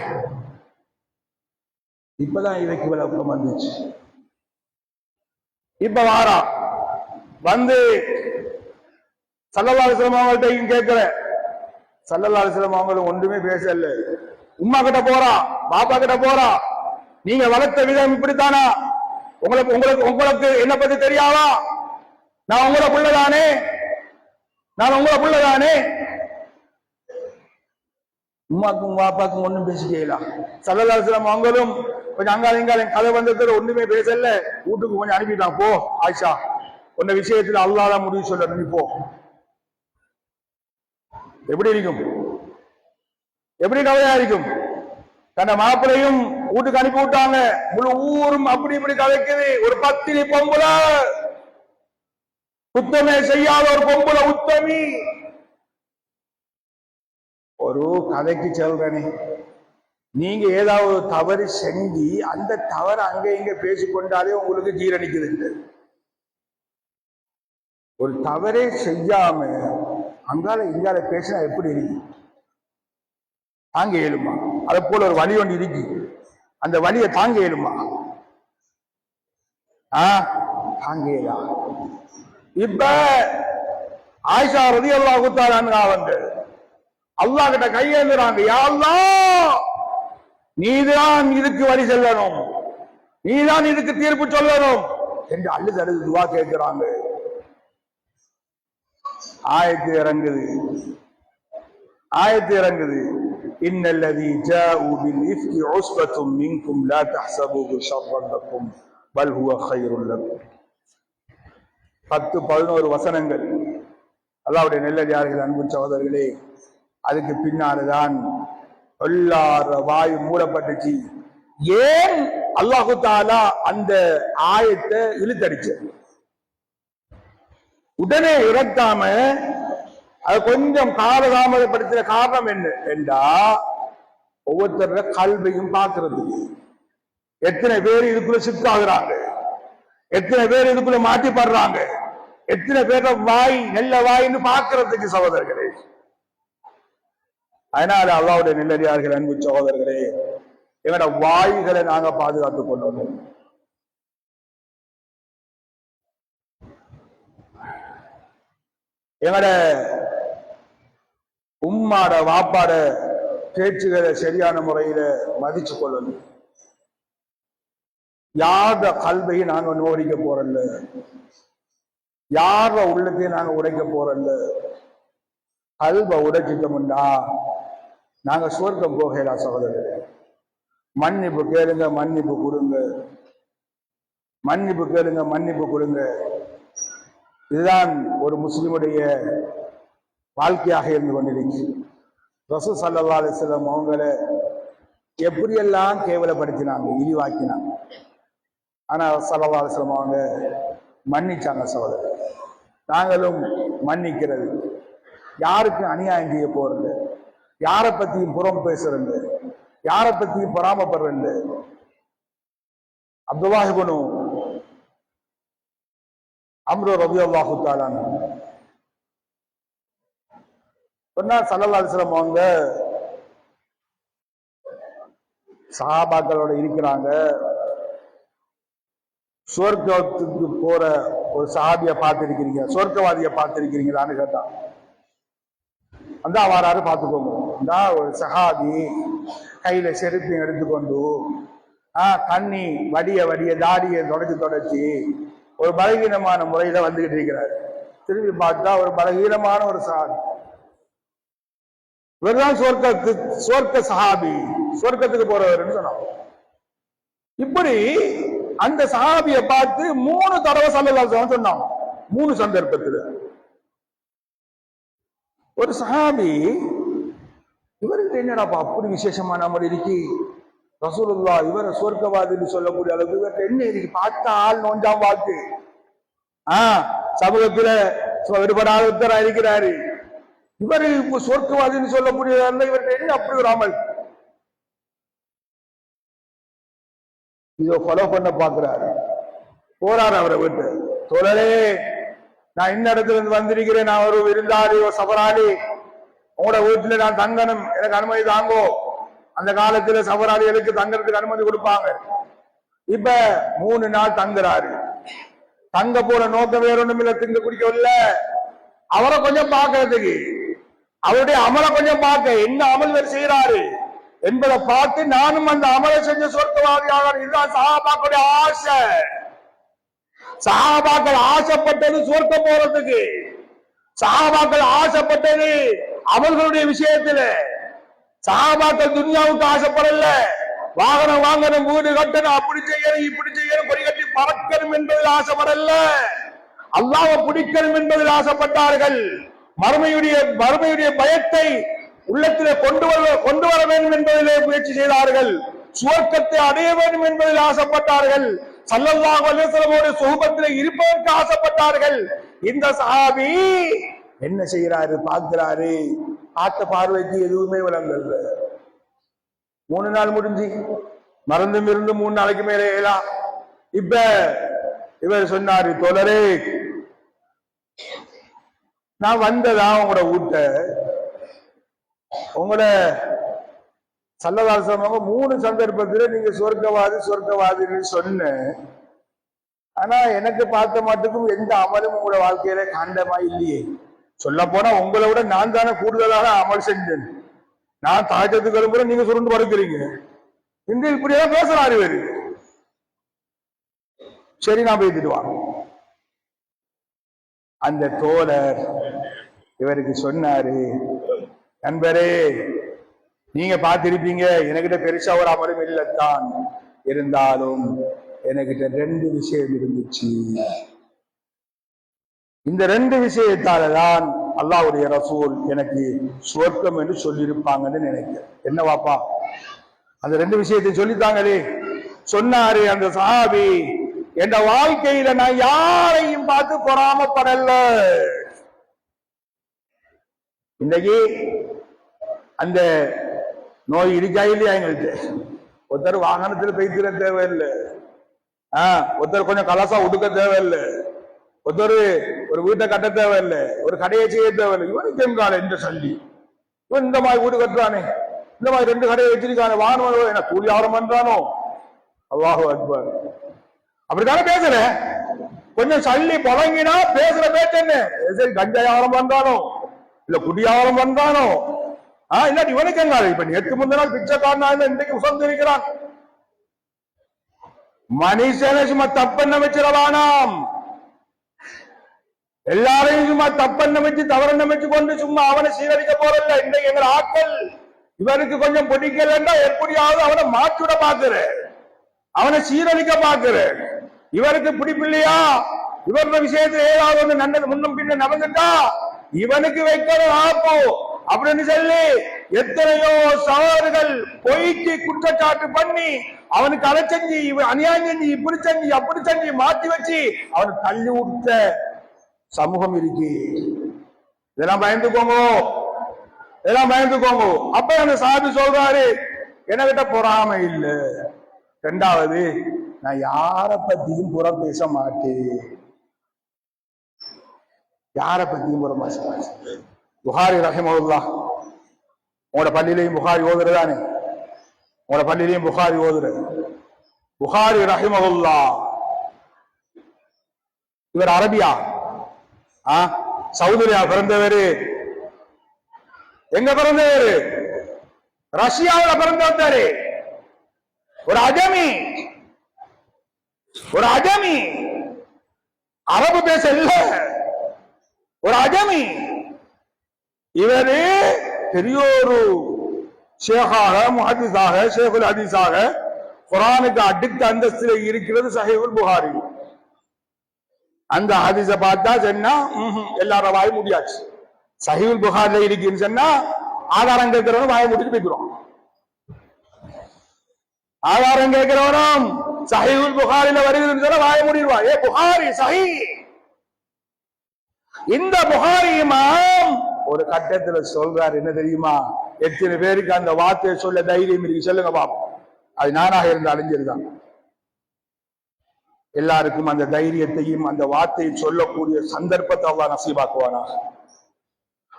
[SPEAKER 1] இப்பதான் இவைக்கு விளக்கம் வந்துச்சு. இப்ப வாரா வந்து ஸல்லல்லாஹு அலைஹி வஸல்லம் அவங்கள்ட்ட கேட்கிற, ஸல்லல்லாஹு அலைஹி வஸல்லம் அவங்களும் ஒன்றுமே பேசல. உம்மா கிட்ட போறா, பாப்பா கிட்ட போறா, நீங்க வளர்த்த விதம் இப்படித்தானா? உங்களுக்கு உங்களுக்கு உங்களுக்கு என்ன பத்தி தெரியாதா? நான் உங்களை புள்ளதானே, நான் உங்களை புள்ளதானே. உமாக்கும் வாப்பாக்கும் ஒண்ணும் பேசிக்கலாம். ஸல்லல்லாஹு அலைஹி வஸல்லம் அவங்களும் கொஞ்சம் அங்காளிங்கால கதை வந்ததுல ஒண்ணுமே பேசல, வீட்டுக்கு கொஞ்சம் அனுப்பிட்டான். போ ஆயிஷா, உன்ன விஷயத்துல அல்லாஹ் தான் முடிவு சொல்ல, நீ போ. எப்படி இருக்கும்? எப்படி கவலையா இருக்கும்? தன்னை மாப்பிளையும் வீட்டுக்கு அனுப்பி விட்டாங்க. முழு ஊரும் அப்படி இப்படி கதைக்குது. ஒரு பத்தினி பொம்புல, குத்தமே செய்யாத ஒரு பொம்புல உத்தமி. ஒரு கதைக்கு சொல்றனே, நீங்க ஏதாவது தவறு செஞ்சு அந்த தவறு அங்க இங்க பேசிக்கொண்டாலே உங்களுக்கு ஜீரணிக்குது. ஒரு தவறே செய்யாம அங்கால இங்கால பேசினா எப்படி இருக்கு? தாங்க இயலுமா? அதை போல ஒரு வழி ஒன்று இருக்கு, அந்த வழியை தாங்க இயலுமா? தாங்க இயலா. இப்ப ஆயிஷா ரலியல்லாஹு தஆலா அன்ஹா வந்து அல்லாஹ் கிட்ட கையேந்துறாங்க, யா அல்லாஹ், நீதான் இதுக்கு வழி செல்லணும், நீதான் இதுக்கு தீர்ப்பு சொல்லணும் என்று அழுது அழுது துவா கேட்கிறாங்க. ஆயத்து இறங்குது, ஆயத்து இறங்குது. இன்னல்லதி ஜாஉ பில் இஃப்கி உஸ்பத்தும் மின்கும் லா தஹ்ஸபூஹு ஷர்ரன் லக்கும் பல் ஹுவ கைருல் லக்கும். 10-11 வசனங்கள். அல்லாஹ்வுடைய நல்லடியார்கள், அன்பு சகோதரர்களே, அதுக்கு பின்னால்தான் எல்லார வாயு மூடப்பட்டுச்சு. ஏன் அல்லாஹு தஆலா அந்த ஆயத்தை இழுத்தடிச்ச உடனே இறக்காம அது கொஞ்சம் காலதாமதப்படுத்தின காரணம் என்ன என்றா, ஒவ்வொருத்தர கல்வையும் பார்க்கிறது. எத்தனை பேர் இதுக்குள்ள ஷிஃப்ட் ஆகுறாங்க, எத்தனை பேர் இதுக்குள்ள மாட்டிப்படுறாங்க, எத்தனை பேர வாய் நல்ல வாயின்னு பார்க்கறதுக்கு சகோதரர்களே. அதனால அல்லாஹ்வுடைய நல்லடியார்கள், அன்பு சகோதரர்களே, எங்களோட வாய்களை நாங்க பாதுகாத்துக் கொள்ளணும். எங்களோட உம்மாட வாப்பாட பேச்சுகளை சரியான முறையில மதிச்சு கொள்ளணும். யார கல்வையும் நாங்க நோடிக்க போறல்ல, யார உள்ளத்தையும் நாங்க உடைக்க போறல்ல. கல்வை உடைச்சிட்டோம்டா நாங்க சுவர்க்கம் போகலா சகோதரர்களே. மன்னிப்பு கேளுங்க, மன்னிப்பு கொடுங்க, மன்னிப்பு கேளுங்க, மன்னிப்பு கொடுங்க. இதுதான் ஒரு முஸ்லிமுடைய வாழ்க்கையாக இருந்து கொண்டிருக்கு. ரசூல் ஸல்லல்லாஹு அலைஹி வஸல்லம் அவங்கள எப்படியெல்லாம் கேவலப்படுத்தினாங்க, இழிவாக்கினாங்க. ஆனா ஸல்லல்லாஹு அலைஹி வஸல்லம் அவங்க மன்னிச்சாங்க சகோதரர். நாங்களும் மன்னிக்கிறது, யாருக்கும் அநியாயம் செய்ய போறது, யாரை பத்தியும் புறம் பேசுறது, யாரை பத்தியும் பொறாமப்படுறது. அப்துல்லாஹ் இப்னு அம்ரு ரலியல்லாஹு தஆலா ஒரு நாள் ஸல்லல்லாஹு அலைஹி வஸல்லம் அவங்க சஹாபாக்களோட இருக்கிறாங்க. சொர்க்கத்துக்கு போற ஒரு சஹாபியை பார்த்திருக்கிறீங்க, சொர்க்கவாதியை பார்த்திருக்கிறீங்களான்னு கேட்டான். அந்த வாராரு பார்த்துக்கோங்க. இந்த ஒரு சஹாபி கையில செருப்பை எடுத்துக்கொண்டு கண்ணி வடிய வடிய தாடியை தொடச்சி ஒரு பலகீனமான முறையில வந்துகிட்டு இருக்கிறார். திரும்பி பார்த்தா ஒரு பலகீனமான ஒரு சஹாபி. இவர்தான் சொர்க்க சஹாபி, சொர்க்கத்துக்கு போறவர்னு சொன்னாங்க. இப்படி அந்த சஹாபியை பார்த்து 3 தடவை ஸல்லல்லாஹு அலைஹி வஸல்லம் சொன்னாங்க. 3 சந்தர்ப்பத்தில் ஒரு சஹாபி, இவருக்கு என்னடாப்பா அப்படி விசேஷமான அமல் இருக்கு, ரசூலுல்லாஹ் இவரை சொர்க்கவாதின்னு சொல்லக்கூடிய அளவுக்கு இவர்கிட்ட என்ன இருக்கு, பார்த்த ஆள் நோஞ்சாம் வாக்கு, சமூகத்துல விடுபடாத உத்தரா இருக்கிறாரு, இவரு சொர்க்கவாதின்னு சொல்லக்கூடிய இவர்கிட்ட என்ன அப்படி ஒரு அமல், இதோ ஃபாலோ பண்ண பாக்குறாரு. போறாரு அவரை விட்டு, தோழரே நான் இந்த இடத்துல இருந்து வந்திருக்கிறேன், நான் ஒரு விருந்தாளி, ஒரு சபராளி, உங்களோட வீட்டுல நான் தங்கணும், எனக்கு அனுமதி தாங்கோ. அந்த காலத்துல சபராளிகளுக்கு தங்கறதுக்கு அனுமதி கொடுப்பாங்க. இப்ப 3 நாள் தங்குறாரு. தங்க போற நோக்கம் வேற ஒண்ணும் இல்ல, திங்க குடிக்கவில்ல, அவரை கொஞ்சம் பார்க்கறதுக்கு, அவருடைய அமலை கொஞ்சம் பார்க்க, என்ன அமல் வேறு செய்யறாரு, என்பதை பார்த்து நானும் அந்த அமலை செஞ்ச சொர்க்கவாதியாக. இதுதான் சஹாபாக்களுடைய ஆசை. சஹாபாக்கள் ஆசைப்பட்டது சொர்க்கம் போறதுக்கு. சஹாபாக்கள் ஆசைப்பட்டது அவர்களுடைய விஷயத்துல. சஹாபாக்கள் துன்யாவுக்கு ஆசைப்படல. வாகனம் வாங்கணும், வீடு கட்டணும், அப்படி செய்யணும், இப்படி செய்யணும், கொடி கட்டி பறக்கணும் என்பதில் ஆசைப்படல. அல்லாஹ்வை பிடிக்கணும் என்பதில் ஆசைப்பட்டார்கள். மறுமையுடைய பயத்தை உள்ளத்திலே கொண்டு வர வேண்டும் என்பதிலே முயற்சி செய்தார்கள். சுவர்க்கத்தை அடைய வேண்டும் என்பதில் ஆசைப்பட்டார்கள். ஸல்லல்லாஹு அலைஹி வஸல்லம் சுஹபத்திலே இருப்பதற்கு ஆசைப்பட்டார்கள். இந்த சஹாபி என்ன செய்யறாரு பார்க்கிறாரு, ஆத்த பார்வைக்கு எதுவுமே விளங்கல. 3 நாள் முடிஞ்சு மறந்தும் இருந்து 3 நாளைக்கு மேலே ஏலாம். இப்ப இவர் சொன்னாரு, தோழரே நான் வந்ததா உங்களோட வீட்ட, உங்களோட ஸல்லல்லாஹு அலைஹி வஸல்லம் 3 சந்தர்ப்பத்துல நீங்க சொர்க்கவாதின்னு சொன்ன. ஆனா எனக்கு பார்த்த மட்டுக்கும் எந்த அமலும் உங்களோட வாழ்க்கையில காண்டமா இல்லையே. சொல்ல போனா உங்களை விட நான் தானே கூடுதலாக அமல் செஞ்சேன். நான் தாஜத்துக்கு கிளம்புற, நீங்க சுருண்டு படுக்கிறீங்க. இன்று இப்படியெல்லாம் பேசுறாரு இவரு. சரி நான் பேசிட்டு வாங்க. அந்த தோழர் இவருக்கு சொன்னாரு, நண்பரே நீங்க பார்த்திருப்பீங்க எனக்கிட்ட பெருசா ஒரு அமலும் இல்லத்தான், இருந்தாலும் எனக்கிட்ட 2 விஷயம் இருந்துச்சு. இந்த 2 விஷயத்தாலதான் அல்லாஹ்வுடைய ரசூல் எனக்கு சுவர்க்கம் என்று சொல்லியிருப்பாங்கன்னு நினைக்கிறேன். என்னவாப்பா? அந்த 2 விஷயத்தை சொல்லித்தாங்களே. சொன்னாரு அந்த சஹாபி, என் வாழ்க்கையில நான் யாரையும் பார்த்து பொறாமப்படல. இன்னைக்கு அந்த நோய் இருக்கா இல்லையா எங்களுக்கு? ஒருத்தர் வாகனத்தில் பேசிட தேவையில்லை, ஒருத்தர் கொஞ்சம் கலசா உடுக்க தேவையில்லை, ஒருத்தர் ஒரு வீட்டை கட்ட தேவையில்லை, ஒரு கடையை செய்ய தேவையில்லை. இவனுக்கு எங்கால இந்த சல்லி, இவன் இந்த மாதிரி வீடு கட்டுறானே, இந்த மாதிரி 2 கடையை வச்சிருக்கானே, வாகனம் என்ன கூலி ஆரம் பண்றானோ. அல்லாஹு அக்பர். அப்படித்தானே பேசுற. கொஞ்சம் சல்லி புழங்கினா பேசுற பேச்சு என்ன? சரி கஞ்சாயாரம் பண்றானோ, இல்ல குடியாரம் பண்றானோ, இல்லாட்டி இவனுக்கு எங்கால. இப்ப நேற்று முந்தின நாள் பிச்சைக்காரனா இன்றைக்கு உசந்து இருக்கிறான். மனுஷனை சும்மா தப்பெண்ண வச்சிடவானாம். எல்லாரையும் சும்மா தப்பெண்ண வச்சு தவறெண்ண வச்சு கொண்டு சும்மா அவனை சீரழிக்க போறதில்ல. இன்றைக்கு எங்க ஆட்கள் இவருக்கு கொஞ்சம் பிடிக்கலன்னா எப்படியாவது அவனை மாற்றிவிட பாக்குற, அவனை சீரழிக்க பாக்குற. இவருக்கு பிடிப்பில்லையா, இவரோட விஷயத்துல ஏதாவது ஒண்ணு நல்லது முன்னும் பின்ன நடந்துட்டா இவனுக்கு வைக்கணும் ஆப்போ அப்படின்னு சொல்லி எத்தனையோ சவால்கள் பொய்க்கு குற்றச்சாட்டு பண்ணி அவனுக்கு அதை செஞ்சு இவன் அநியாயம் செஞ்சு இப்படி செஞ்சு அப்படி செஞ்சு மாற்றி வச்சு அவனை தள்ளி விட்ட சமூகம் இருக்கு. இதெல்லாம் பயந்துக்கோங்க, இதெல்லாம் பயந்துக்கோங்க. அப்ப அந்த சாபி சொல்றாரு, என்கிட்ட பொறாமை இல்லை. 2வது, நான் யார பத்தியும் புறம் பேச மாட்டேன். யார பத்தியும் புறம் பேச மாட்டேன். புகாரி ரஹிமஹுல்லாஹ், உங்களோட பள்ளியிலையும் புகாரி ஓதுறதானே, உங்களோட பள்ளியிலையும் புகாரி ஓதுறது. புகாரி ரஹிமஹுல்லாஹ் இவர் அரபியா, சவுதியா பிறந்தவரு. எங்க பிறந்தவரு? ரஷ்யாவில் பிறந்து வந்தாரு. ஒரு அஜமி, ஒரு அஜமி, அரபு பேச இல்ல, ஒரு அஜமி. இவரு பெரியோரு ஷேகாக, முஹத்திஸாக, ஷேகுல் ஹதீஸாக குர்ஆனுக்கு அடுத்த அந்தஸ்தில் இருக்கிறது சஹீஹுல் புகாரி. அந்த ஹதீஸ பார்த்தா சொன்னா எல்லாரும் வாய் முடியாச்சு. சஹீஹுல் புகாரில இருக்குன்னு சொன்னா ஆதாரம் கேட்கிறவங்க வாயை முடிச்சு போய்க்கிறோம். ஆதாரம் கேட்கிறவனும் சஹீஹுல் புகாரில வருகிறதுன்னு சொன்னா வாயை முடிடுவா. ஏ புகாரி சஹீ. இந்த புகாரி இமாம் ஒரு கட்டத்துல சொல்றாரு, என்ன தெரியுமா? எத்தனை பேருக்கு அந்த வார்த்தையை சொல்ல தைரியம் இருக்கு சொல்லுங்க பாப்போம். அது நானாக இருந்தாலும் சரிதான். எல்லாருக்கும் அந்த தைரியத்தையும் அந்த வார்த்தையும் சொல்லக்கூடிய சந்தர்ப்பத்தை அல்லாஹ் நசீபாக்குவானா.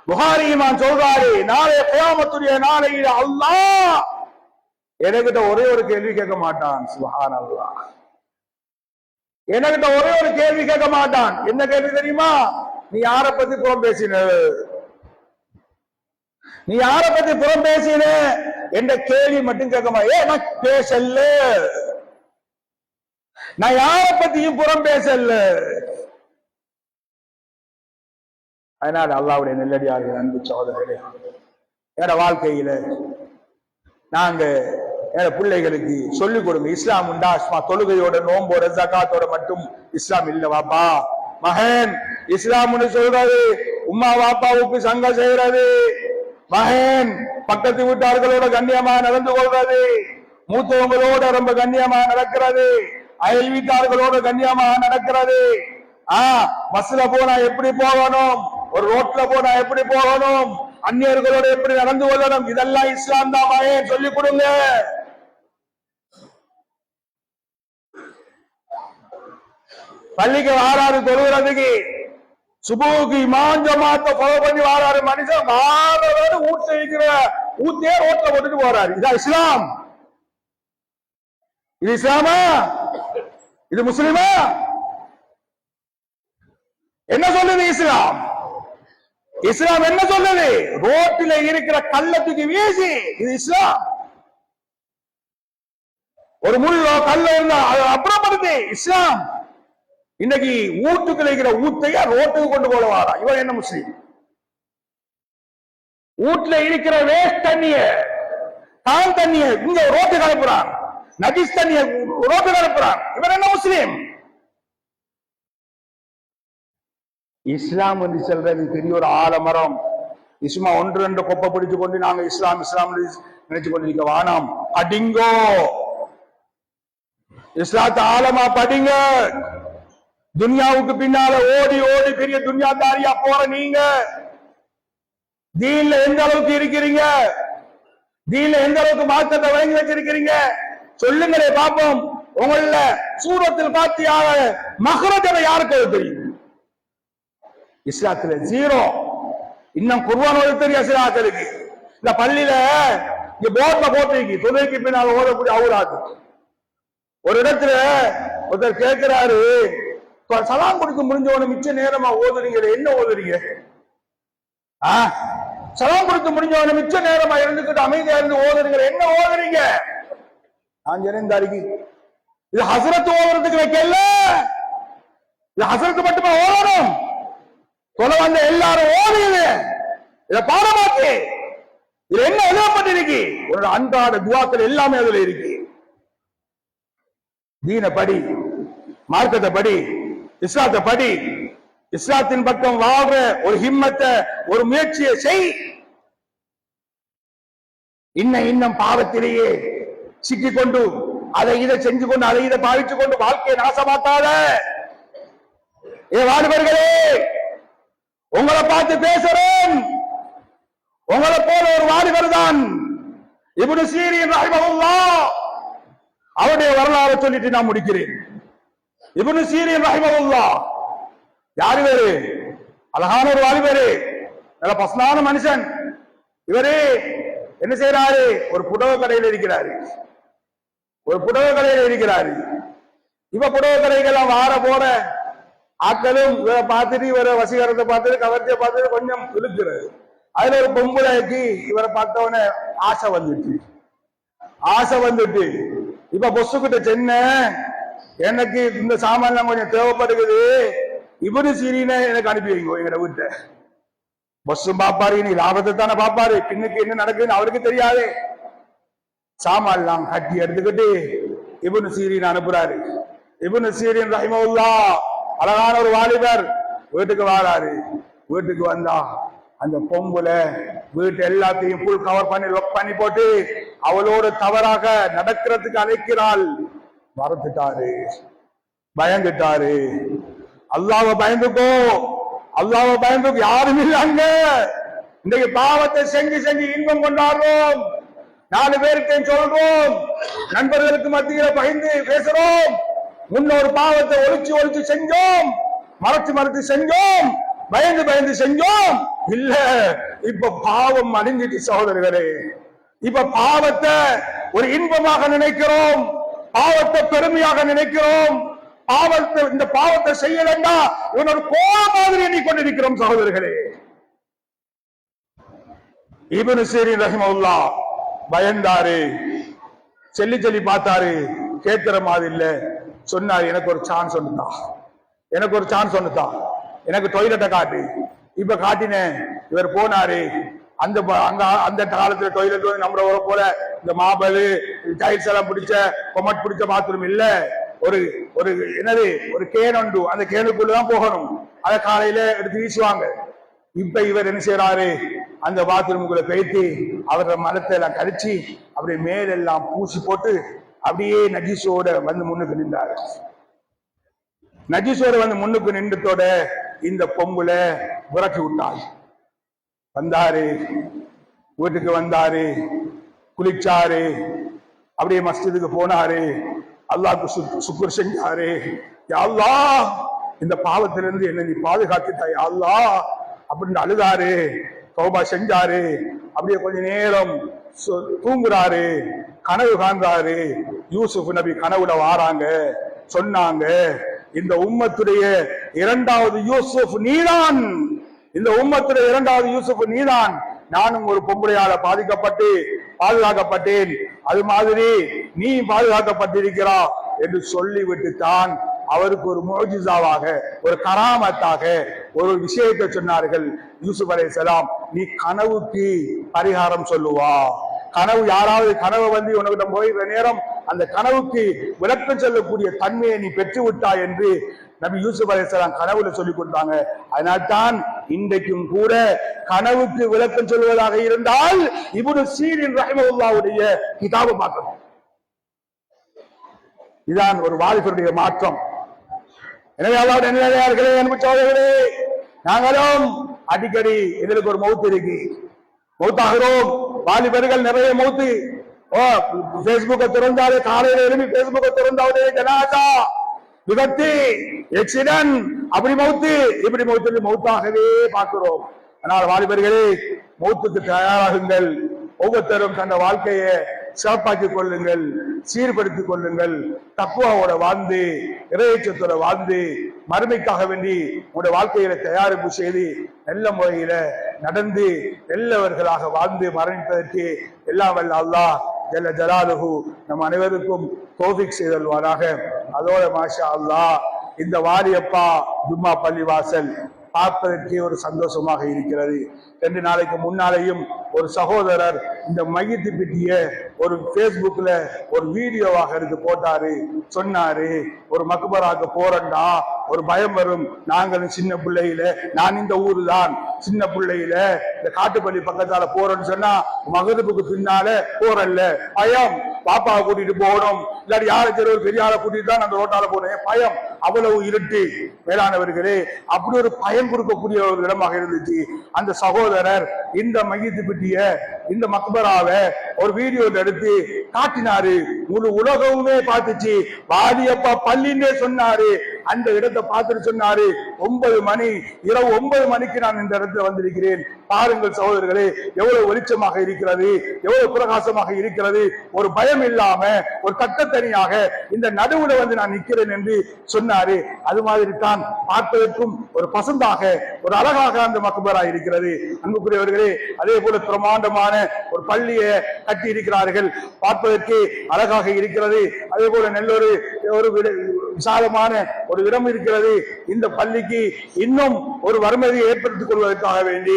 [SPEAKER 1] புகாரி இமாம் சொல்றாரு, நாளை கியாமத்துடைய நாளையில அல்லாஹ் எனக்கிட்ட ஒரே ஒரு கேள்வி கேட்க மாட்டான். சுப்ஹானல்லாஹ். எனக்கிட்ட ஒரே ஒரு கேள்வி கேட்க மாட்டான். என்ன கேள்வி தெரியுமா? நீ யாரை பத்தி புறம் பேசின? நீ யார பத்தி புறம் பேசின என்ற கேள்வி மட்டும் கேட்கமா. நான் பேசல, நான் யார பத்தியும் புறம் பேசல. அதனால அல்லாஹ்வுடைய நெல்லடியார்கள், அன்பு சகோதரர்களே, என்னோட வாழ்க்கையில நாங்க என் பிள்ளைகளுக்கு சொல்லிக் கொடுங்க. இஸ்லாம் உண்டா? தொழுகையோட நோம்போட ஜகாத்தோட மட்டும் இஸ்லாம் இல்ல வாப்பா. மகன், இஸ்லாம்னு சொல்றது உம்மா வாப்பாவுக்கு சங்கம் செய்யறது, மகன் பக்கத்து வீட்டார்களோட கண்ணியமா நடந்து கொள்றது, மூத்தவங்களோட ரொம்ப கண்ணியமா நடக்கிறது, அயல் வீட்டார்களோட கண்ணியமா நடக்கிறது. பஸ்ல போனா எப்படி போகணும், ஒரு ரோட்ல போனா எப்படி போகணும், அந்நியர்களோட எப்படி நடந்து கொள்ளணும், இதெல்லாம் இஸ்லாம் தான் மகன் சொல்லிக் கொடுங்க. பள்ளிக்கு வாராரு தொழுகிறதுக்கு, சுபுக்கு இமாம் ஜமாத்தை ஃபாலோ பண்ணி வாராரு மனுஷன், வாரவர் ஊட்ட இருக்கிற ஊத்தையே ரோட்ல போட்டுட்டு போறாரு. இதான் இஸ்லாம்? இது இஸ்லாமா? இது முஸ்லிமா? என்ன சொல்லுது இஸ்லாம்? இஸ்லாம் என்ன சொல்லுது? ரோட்டில இருக்கிற கள்ளத்துக்கு வீசி, இது இஸ்லாம். ஒரு முள்ளோ கல்ல இருந்தா அப்புறப்படுத்து இஸ்லாம். இன்னைக்கு ஊட்டுக்குள்ள இருக்கிற ஊத்தைய ரோட்டுக்கு கொண்டு போட வாரா. இவன் என்ன முஸ்லீம்? வீட்டுல இருக்கிற வேஸ்ட் தண்ணிய, தான் தண்ணிய இங்க ரோட்டுக்கு அனுப்புறான், நஜீஸ் தண்ணிய ரோட்டுக்கு அனுப்புறான். இவன் என்ன முஸ்லீம்? இஸ்லாம் என்று சொல்றது பெரிய ஒரு ஆலமரம். இஸ்மா ஒன்று ரெண்டு கொப்பை பிடிச்சு கொண்டு நாங்க இஸ்லாம் இஸ்லாம் நினைச்சு கொண்டிருக்க வானாம். படிங்கோ, இஸ்லாத்த ஆலமா படிங்க. துன்யாவுக்கு பின்னால ஓடி ஓடி பெரிய துன்யாதாரியா போற நீங்க தீன்ல எந்த அளவுக்கு இருக்கிறீங்க? தீன்ல எந்த அளவுக்கு மாற்றத்தை வழங்கி வச்சிருக்கிறீங்க? சொல்லுங்களே பாப்போம். உங்கள சூரத்தில் பாத்தியாக மஹ்ரஜ யாருக்கு தெரியும்? இஸ்லாத்துல ஜீரோ. இன்னும் குர்ஆன் ஓத தெரியும் இஸ்லாத்துக்கு. இந்த பள்ளியில இங்க போர்ட்ல போட்டிருக்கு தொழுகைக்கு பின்னால் ஓதக்கூடிய அவுராது. ஒரு இடத்துல ஒருத்தர் கேட்கிறாரு, சலாம் கொடுக்க முடிஞ்சவன மிச்ச நேரமா ஓதுறீங்க, என்ன ஓதுறீங்க? சலாம் கொடுக்க முடிஞ்சவன மிச்ச நேரமா இருந்துகிட்டு அமைதியா இருந்து ஓதுறீங்க, என்ன ஓதுறீங்க? நான் ஜனந்தாரிக்கு இது ஹசரத்து ஓதுறதுக்கு வைக்கல, இது ஹசரத்து மட்டுமா ஓதணும்? சொல்ல வந்த எல்லாரும் ஓதுது, இத பாடமாக்கி இதுல என்ன எழுதப்பட்டிருக்கு? உன்னோட அன்றாட துவாக்கள் எல்லாமே அதுல இருக்கு. தீன படி, மார்க்கத்தை படி, இஸ்லாத்தை படி, இஸ்லாத்தின் பக்கம் வாழ்ற ஒரு ஹிம்மத்தை, ஒரு முயற்சியை செய். இன்னும் பாவத்திலேயே சிக்கிக்கொண்டு அதை இதை செஞ்சு கொண்டு அதை இதை பாவிச்சு கொண்டு வாழ்க்கையை நாசமாக்காத. வாலிபர்களே, உங்களை பார்த்து பேசுறேன். உங்களை போல ஒரு வாலிபர் தான் இப்னு சீரின் ரஹிமஹுல்லாஹ். அவருடைய வரலாறு சொல்லிட்டு நான் முடிக்கிறேன். இப்னு சீரின் ரஹிமஹுல்லாஹ் யாரு? வேறு அழகான ஒரு வாலிபரு, நல்ல பசனான மனுஷன். இவரு என்ன செய்யறாரு? ஒரு புடவை கடையில் இருக்கிறாரு. ஒரு புடவை கடையில் இருக்கிறாரு. இப்ப புடவை கடைகள்லாம் வார போற ஆட்களும் இவரை பார்த்துட்டு, இவரை வசீகரத்தை பார்த்துட்டு, கவர்ச்சியை பார்த்துட்டு கொஞ்சம் இழுக்கிறது. அதுல ஒரு பொம்பளைக்கு இவரை பார்த்தவன ஆசை வந்துட்டு இப்ப பொஸ்ஸு கிட்ட சென்ன, எனக்கு இந்த சாமான் கொஞ்சம் தேவைப்படுகிறது, இவரு சீரின எனக்கு அனுப்பி வைங்க எங்க வீட்டை. பஸ்ஸும் பாப்பாரு, நீ லாபத்தை தானே பாப்பாரு, பின்னுக்கு என்ன நடக்குதுன்னு அவருக்கு தெரியாது. சாமான் கட்டி எடுத்துக்கிட்டு இப்னு சீரின் அனுப்புறாரு. இப்னு சீரின் ரஹிமஹுல்லாஹ் அழகான ஒரு வாலிபர் வீட்டுக்கு வாராரு. வீட்டுக்கு வந்தா அந்த பொம்புல வீட்டு எல்லாத்தையும் ஃபுல் கவர் பண்ணி லொக் பண்ணி போட்டு அவளோடு தவறாக நடக்கிறதுக்கு அழைக்கிறாள். மறந்துட்டாரு, பயந்துட்டாரு. அல்லாஹ்வை பயந்துக்கோ, அல்லாஹ்வை பயந்துக்கோ. யாரும் இல்லைங்க. இன்றைக்கு பாவத்தை செஞ்சு செஞ்சு இன்பம் கொண்டாடுறோம். 4 பேருக்கு சொல்றோம், நண்பர்களுக்கு மத்தியில பயந்து பேசுறோம். முன்னொரு பாவத்தை ஒழிச்சு செஞ்சோம், மறைச்சு செஞ்சோம், பயந்து செஞ்சோம். இல்ல, இப்ப பாவம் அழிஞ்சிட்டு சகோதரர்களே. இப்ப பாவத்தை ஒரு இன்பமாக நினைக்கிறோம், பாவத்தை பெருமையாக நினைக்கிறோம். பாவத்தை, இந்த பாவத்தை செய்யலன்னா இவன் ஒரு கோல மாதிரி எண்ணிக்கொண்டிருக்கிறோம் சகோதரர்களே. இப்னு சீரின் ரஹிமஹுல்லாஹ் பயந்தாரு, சொல்லி சொல்லி பார்த்தாரு, கேட்கிற மாதிரி இல்ல. சொன்னாரு, எனக்கு ஒரு சான்ஸ் ஒண்ணுதா, எனக்கு ஒரு சான்ஸ் ஒண்ணுதா, எனக்கு டொய்லெட்டை காட்டு. இப்ப காட்டினேன். இவர் போனாரு. அந்த அந்த காலத்துல டொய்லெட் வந்து நம்மள வர போல இந்த மாபல் டைல்ஸ் எல்லாம் பிடிச்ச கொமட் பிடிச்ச பாத்ரூம் இல்ல. ஒரு ஒரு என்னது ஒரு கேன் உண்டு, அந்த கேனுக்குள்ளதான் போகணும். அதை காலையில எடுத்து வீசுவாங்க. இப்ப இவர் என்ன செய்யறாரு, அந்த பாத்ரூமுக்குள்ள போயிட்டு அவரோட மலத்தை எல்லாம் கழிச்சு அப்படியே மேலெல்லாம் பூசி போட்டு அப்படியே நஜீஸோட வந்து முன்னுக்கு நின்றாரு. நஜீஸோட வந்து முன்னுக்கு நின்றதோட இந்த பொம்புல புரட்டி விட்டாள். வந்தாரு, வீட்டுக்கு வந்தாரு, குளிச்சாரு, அப்படியே மஸ்ஜிதுக்கு போனாரு, அல்லாஹ்வுக்கு சுக்ர் செஞ்சாரு. யா அல்லாஹ், இந்த பாவத்திலிருந்து என்ன நீ பாதுகாத்துட்டாய் யா அல்லாஹ் அப்படின்னு அழுதாரு, தௌபா செஞ்சாரு. அப்படியே கொஞ்ச நேரம் தூங்குறாரு, கனவு காண்றாரு. யூசுப் நபி கனவுல வாராங்க, சொன்னாங்க, இந்த உம்மத்துடைய இரண்டாவது யூசுப் நீதான், இந்த உம்மத்துடைய இரண்டாவது யூசுப் நீதான். நானும் ஒரு பொம்பளையால பாதுகாக்கப்பட்டேன், அது மாதிரி நீ பாதுகாக்கப்பட்டிருக்கிறா என்று சொல்லிவிட்டு தான் அவருக்கு ஒரு முஅஜிஸாவாக, ஒரு கராமத்தாக ஒரு விஷயத்தை சொன்னார்கள். யூசுப் அலைஹிஸ்ஸலாம், நீ கனவுக்கு பரிகாரம் சொல்லுவா. கனவு, யாராவது கனவு வந்து உனக்கிட்ட போயிடுற நேரம் அந்த கனவுக்கு விளக்கம் சொல்லக்கூடிய தன்மையை நீ பெற்று விட்டாய் என்று நபி யூசுப் அலைஹிஸ்ஸலாம் கனவுல சொல்லி கொடுத்தாங்க. அதனால்தான் இன்றைக்கும் கூட கனவுக்கு விளக்கம் சொல்வதாக இருந்தால் இப்னு சீரின் ரஹிமஹுல்லாஹ்வுடைய கிதாபை பார்க்கணும். இதுதான் ஒரு வாலிபருடைய மாற்றம். எனவே அல்லாஹ்வுடைய நல்லடியார்களே, அன்பு சகோதரர்களே, நாங்களும் அடிக்கடி எங்களுக்கு ஒரு மௌத் இருக்கு, மௌத்தாகிறோம். வாலிபர்கள் நிறைய மௌத்து. பேஸ்புக்கை திறந்தாலே, காலையில எழுப்பி பேஸ்புக்கை திறந்தாலே ஜனாசா, விபத்து, ஆக்சிடென்ட், அப்படி மௌத்து இப்படி மௌத்து, மௌத்தாகவே பார்க்கிறோம். ஆனால் வாலிபர்களே, மௌத்துக்கு தயாராகுங்கள். ஒவ்வொருத்தரும் தன்னை வாழ்க்கையை சிறப்பாக்கிக் கொள்ளுங்கள், சீர்படுத்திக் கொள்ளுங்கள். தக்குவாவோட வாழ்ந்து, இறையச்சத்தோட வாழ்ந்து, மறுமைக்காக வேண்டி உங்களுடைய வாழ்க்கையில தயாரிப்பு செய்து நல்ல முறையில நடந்து நல்லவர்களாக வாழ்ந்து மரணிப்பதற்கு எல்லாம் வல்ல அல்லாஹ் ஜல்ல ஜலாலுஹு நம் அனைவருக்கும் தௌஃபீக் செய்தல்வானாக. அதோட மாஷா அல்லாஹ், இந்த வாரியப்பா ஜும்மா பள்ளிவாசல் பார்ப்பதற்கே ஒரு சந்தோஷமாக இருக்கிறது. 2 நாளைக்கு முன்னாலேயும் ஒரு சகோதரர் இந்த மையத்து பெட்டிய ஒரு பேஸ்புக்ல ஒரு வீடியோவாக எடுத்து போட்டாரு. சொன்னாரு, ஒரு மக்பராக்கு போறண்டா ஒரு பயம் வரும். நாங்களும் சின்ன பிள்ளையில, நான் இந்த ஊரு தான், சின்ன பிள்ளையில இந்த காட்டுப்பள்ளி பக்கத்தால போறேன்னு சொன்னா மகரிபுக்கு பின்னால போறல்ல, பயம். பாப்பாவை கூட்டிட்டு போகணும், இல்லாட்டி யாருக்கு ஒரு பெரிய ஆளை கூட்டிட்டு தான் அந்த ரோட்டால போனேன், பயம். அவ்வளவு இருட்டு. மேலானவர்களே, அப்படி ஒரு பயம் கொடுக்கக்கூடிய ஒரு இடமாக இருந்துச்சு. அந்த சகோதரர் இந்த மையத்து பெட்டிய, இந்த மக்பராவை ஒரு வீடியோ எடுத்து காட்டினாரு. முழு உலகமுமே பார்த்துச்சு. வாலியப்பா பள்ளின்னே சொன்னாரு. அந்த இடத்தை பார்த்துட்டு சொன்னாரு, 9 மணி, இரவு 9 மணிக்கு நான் இந்த இடத்துல வந்திருக்கிறேன். பாருங்கள் சகோதரர்களே, எவ்வளவு வெளிச்சமாக இருக்கிறது, எவ்வளவு பிரகாசமாக இருக்கிறது. ஒரு பயம் இல்லாம, ஒரு கட்டத்தனியாக இந்த நடுவுல வந்து நான் நிற்கிறேன் என்று சொன்னாரு. அது மாதிரி தான் பார்ப்பதற்கும் ஒரு பசந்தாக, ஒரு அழகாக அந்த மக்பரா இருக்கிறது. அன்புக்குரியவர்களே, அதே போல பிரமாண்டமான ஒரு பள்ளியை கட்டி இருக்கிறார்கள், பார்ப்பதற்கு அழகாக இருக்கிறது. அதே போல நல்லொரு ஒரு விசாலமான ஒரு இடம் இருக்கிறது. இந்த பள்ளிக்கு இன்னும் ஒரு வறுமையை ஏற்படுத்திக் கொள்வதற்காக வேண்டி,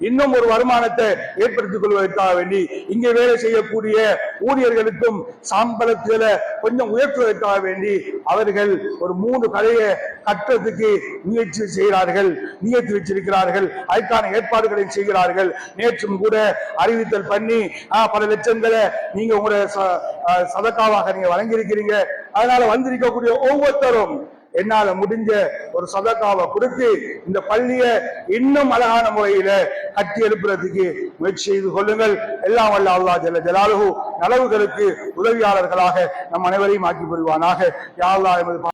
[SPEAKER 1] இன்னும் ஒரு வருமானத்தை ஏற்படுத்திக் கொள்வதற்காக வேண்டி, இங்கே வேலை செய்யக்கூடிய ஊழியர்களுக்கும் சம்பளத்துல கொஞ்சம் உயர்த்துவதற்காக வேண்டி அவர்கள் ஒரு 3 கடையை கட்டுறதுக்கு முயற்சி செய்கிறார்கள், நியத்து வச்சிருக்கிறார்கள். அதுக்கான ஏற்பாடுகளை செய்கிறார்கள். நேற்றும் கூட அறிவித்தல் பண்ணி பல லட்சங்களை நீங்க உங்களுடைய சதக்காவாக நீங்க வழங்கியிருக்கிறீங்க. அதனால வந்திருக்கக்கூடிய ஒவ்வொருத்தரும் என்னால முடிஞ்ச ஒரு சதக்காவை கொடுத்து இந்த பள்ளியை இன்னும் அழகான முறையில கட்டி எழுப்புறதுக்கு முயற்சி செய்து கொள்ளுங்கள். எல்லாம் வல்ல அல்லாஹ் ஜல்ல ஜலாலுஹு நலவுகளுக்கு உதவியாளர்களாக நம் அனைவரையும் ஆக்கி புரிவானாக. யா அல்லாஹ்.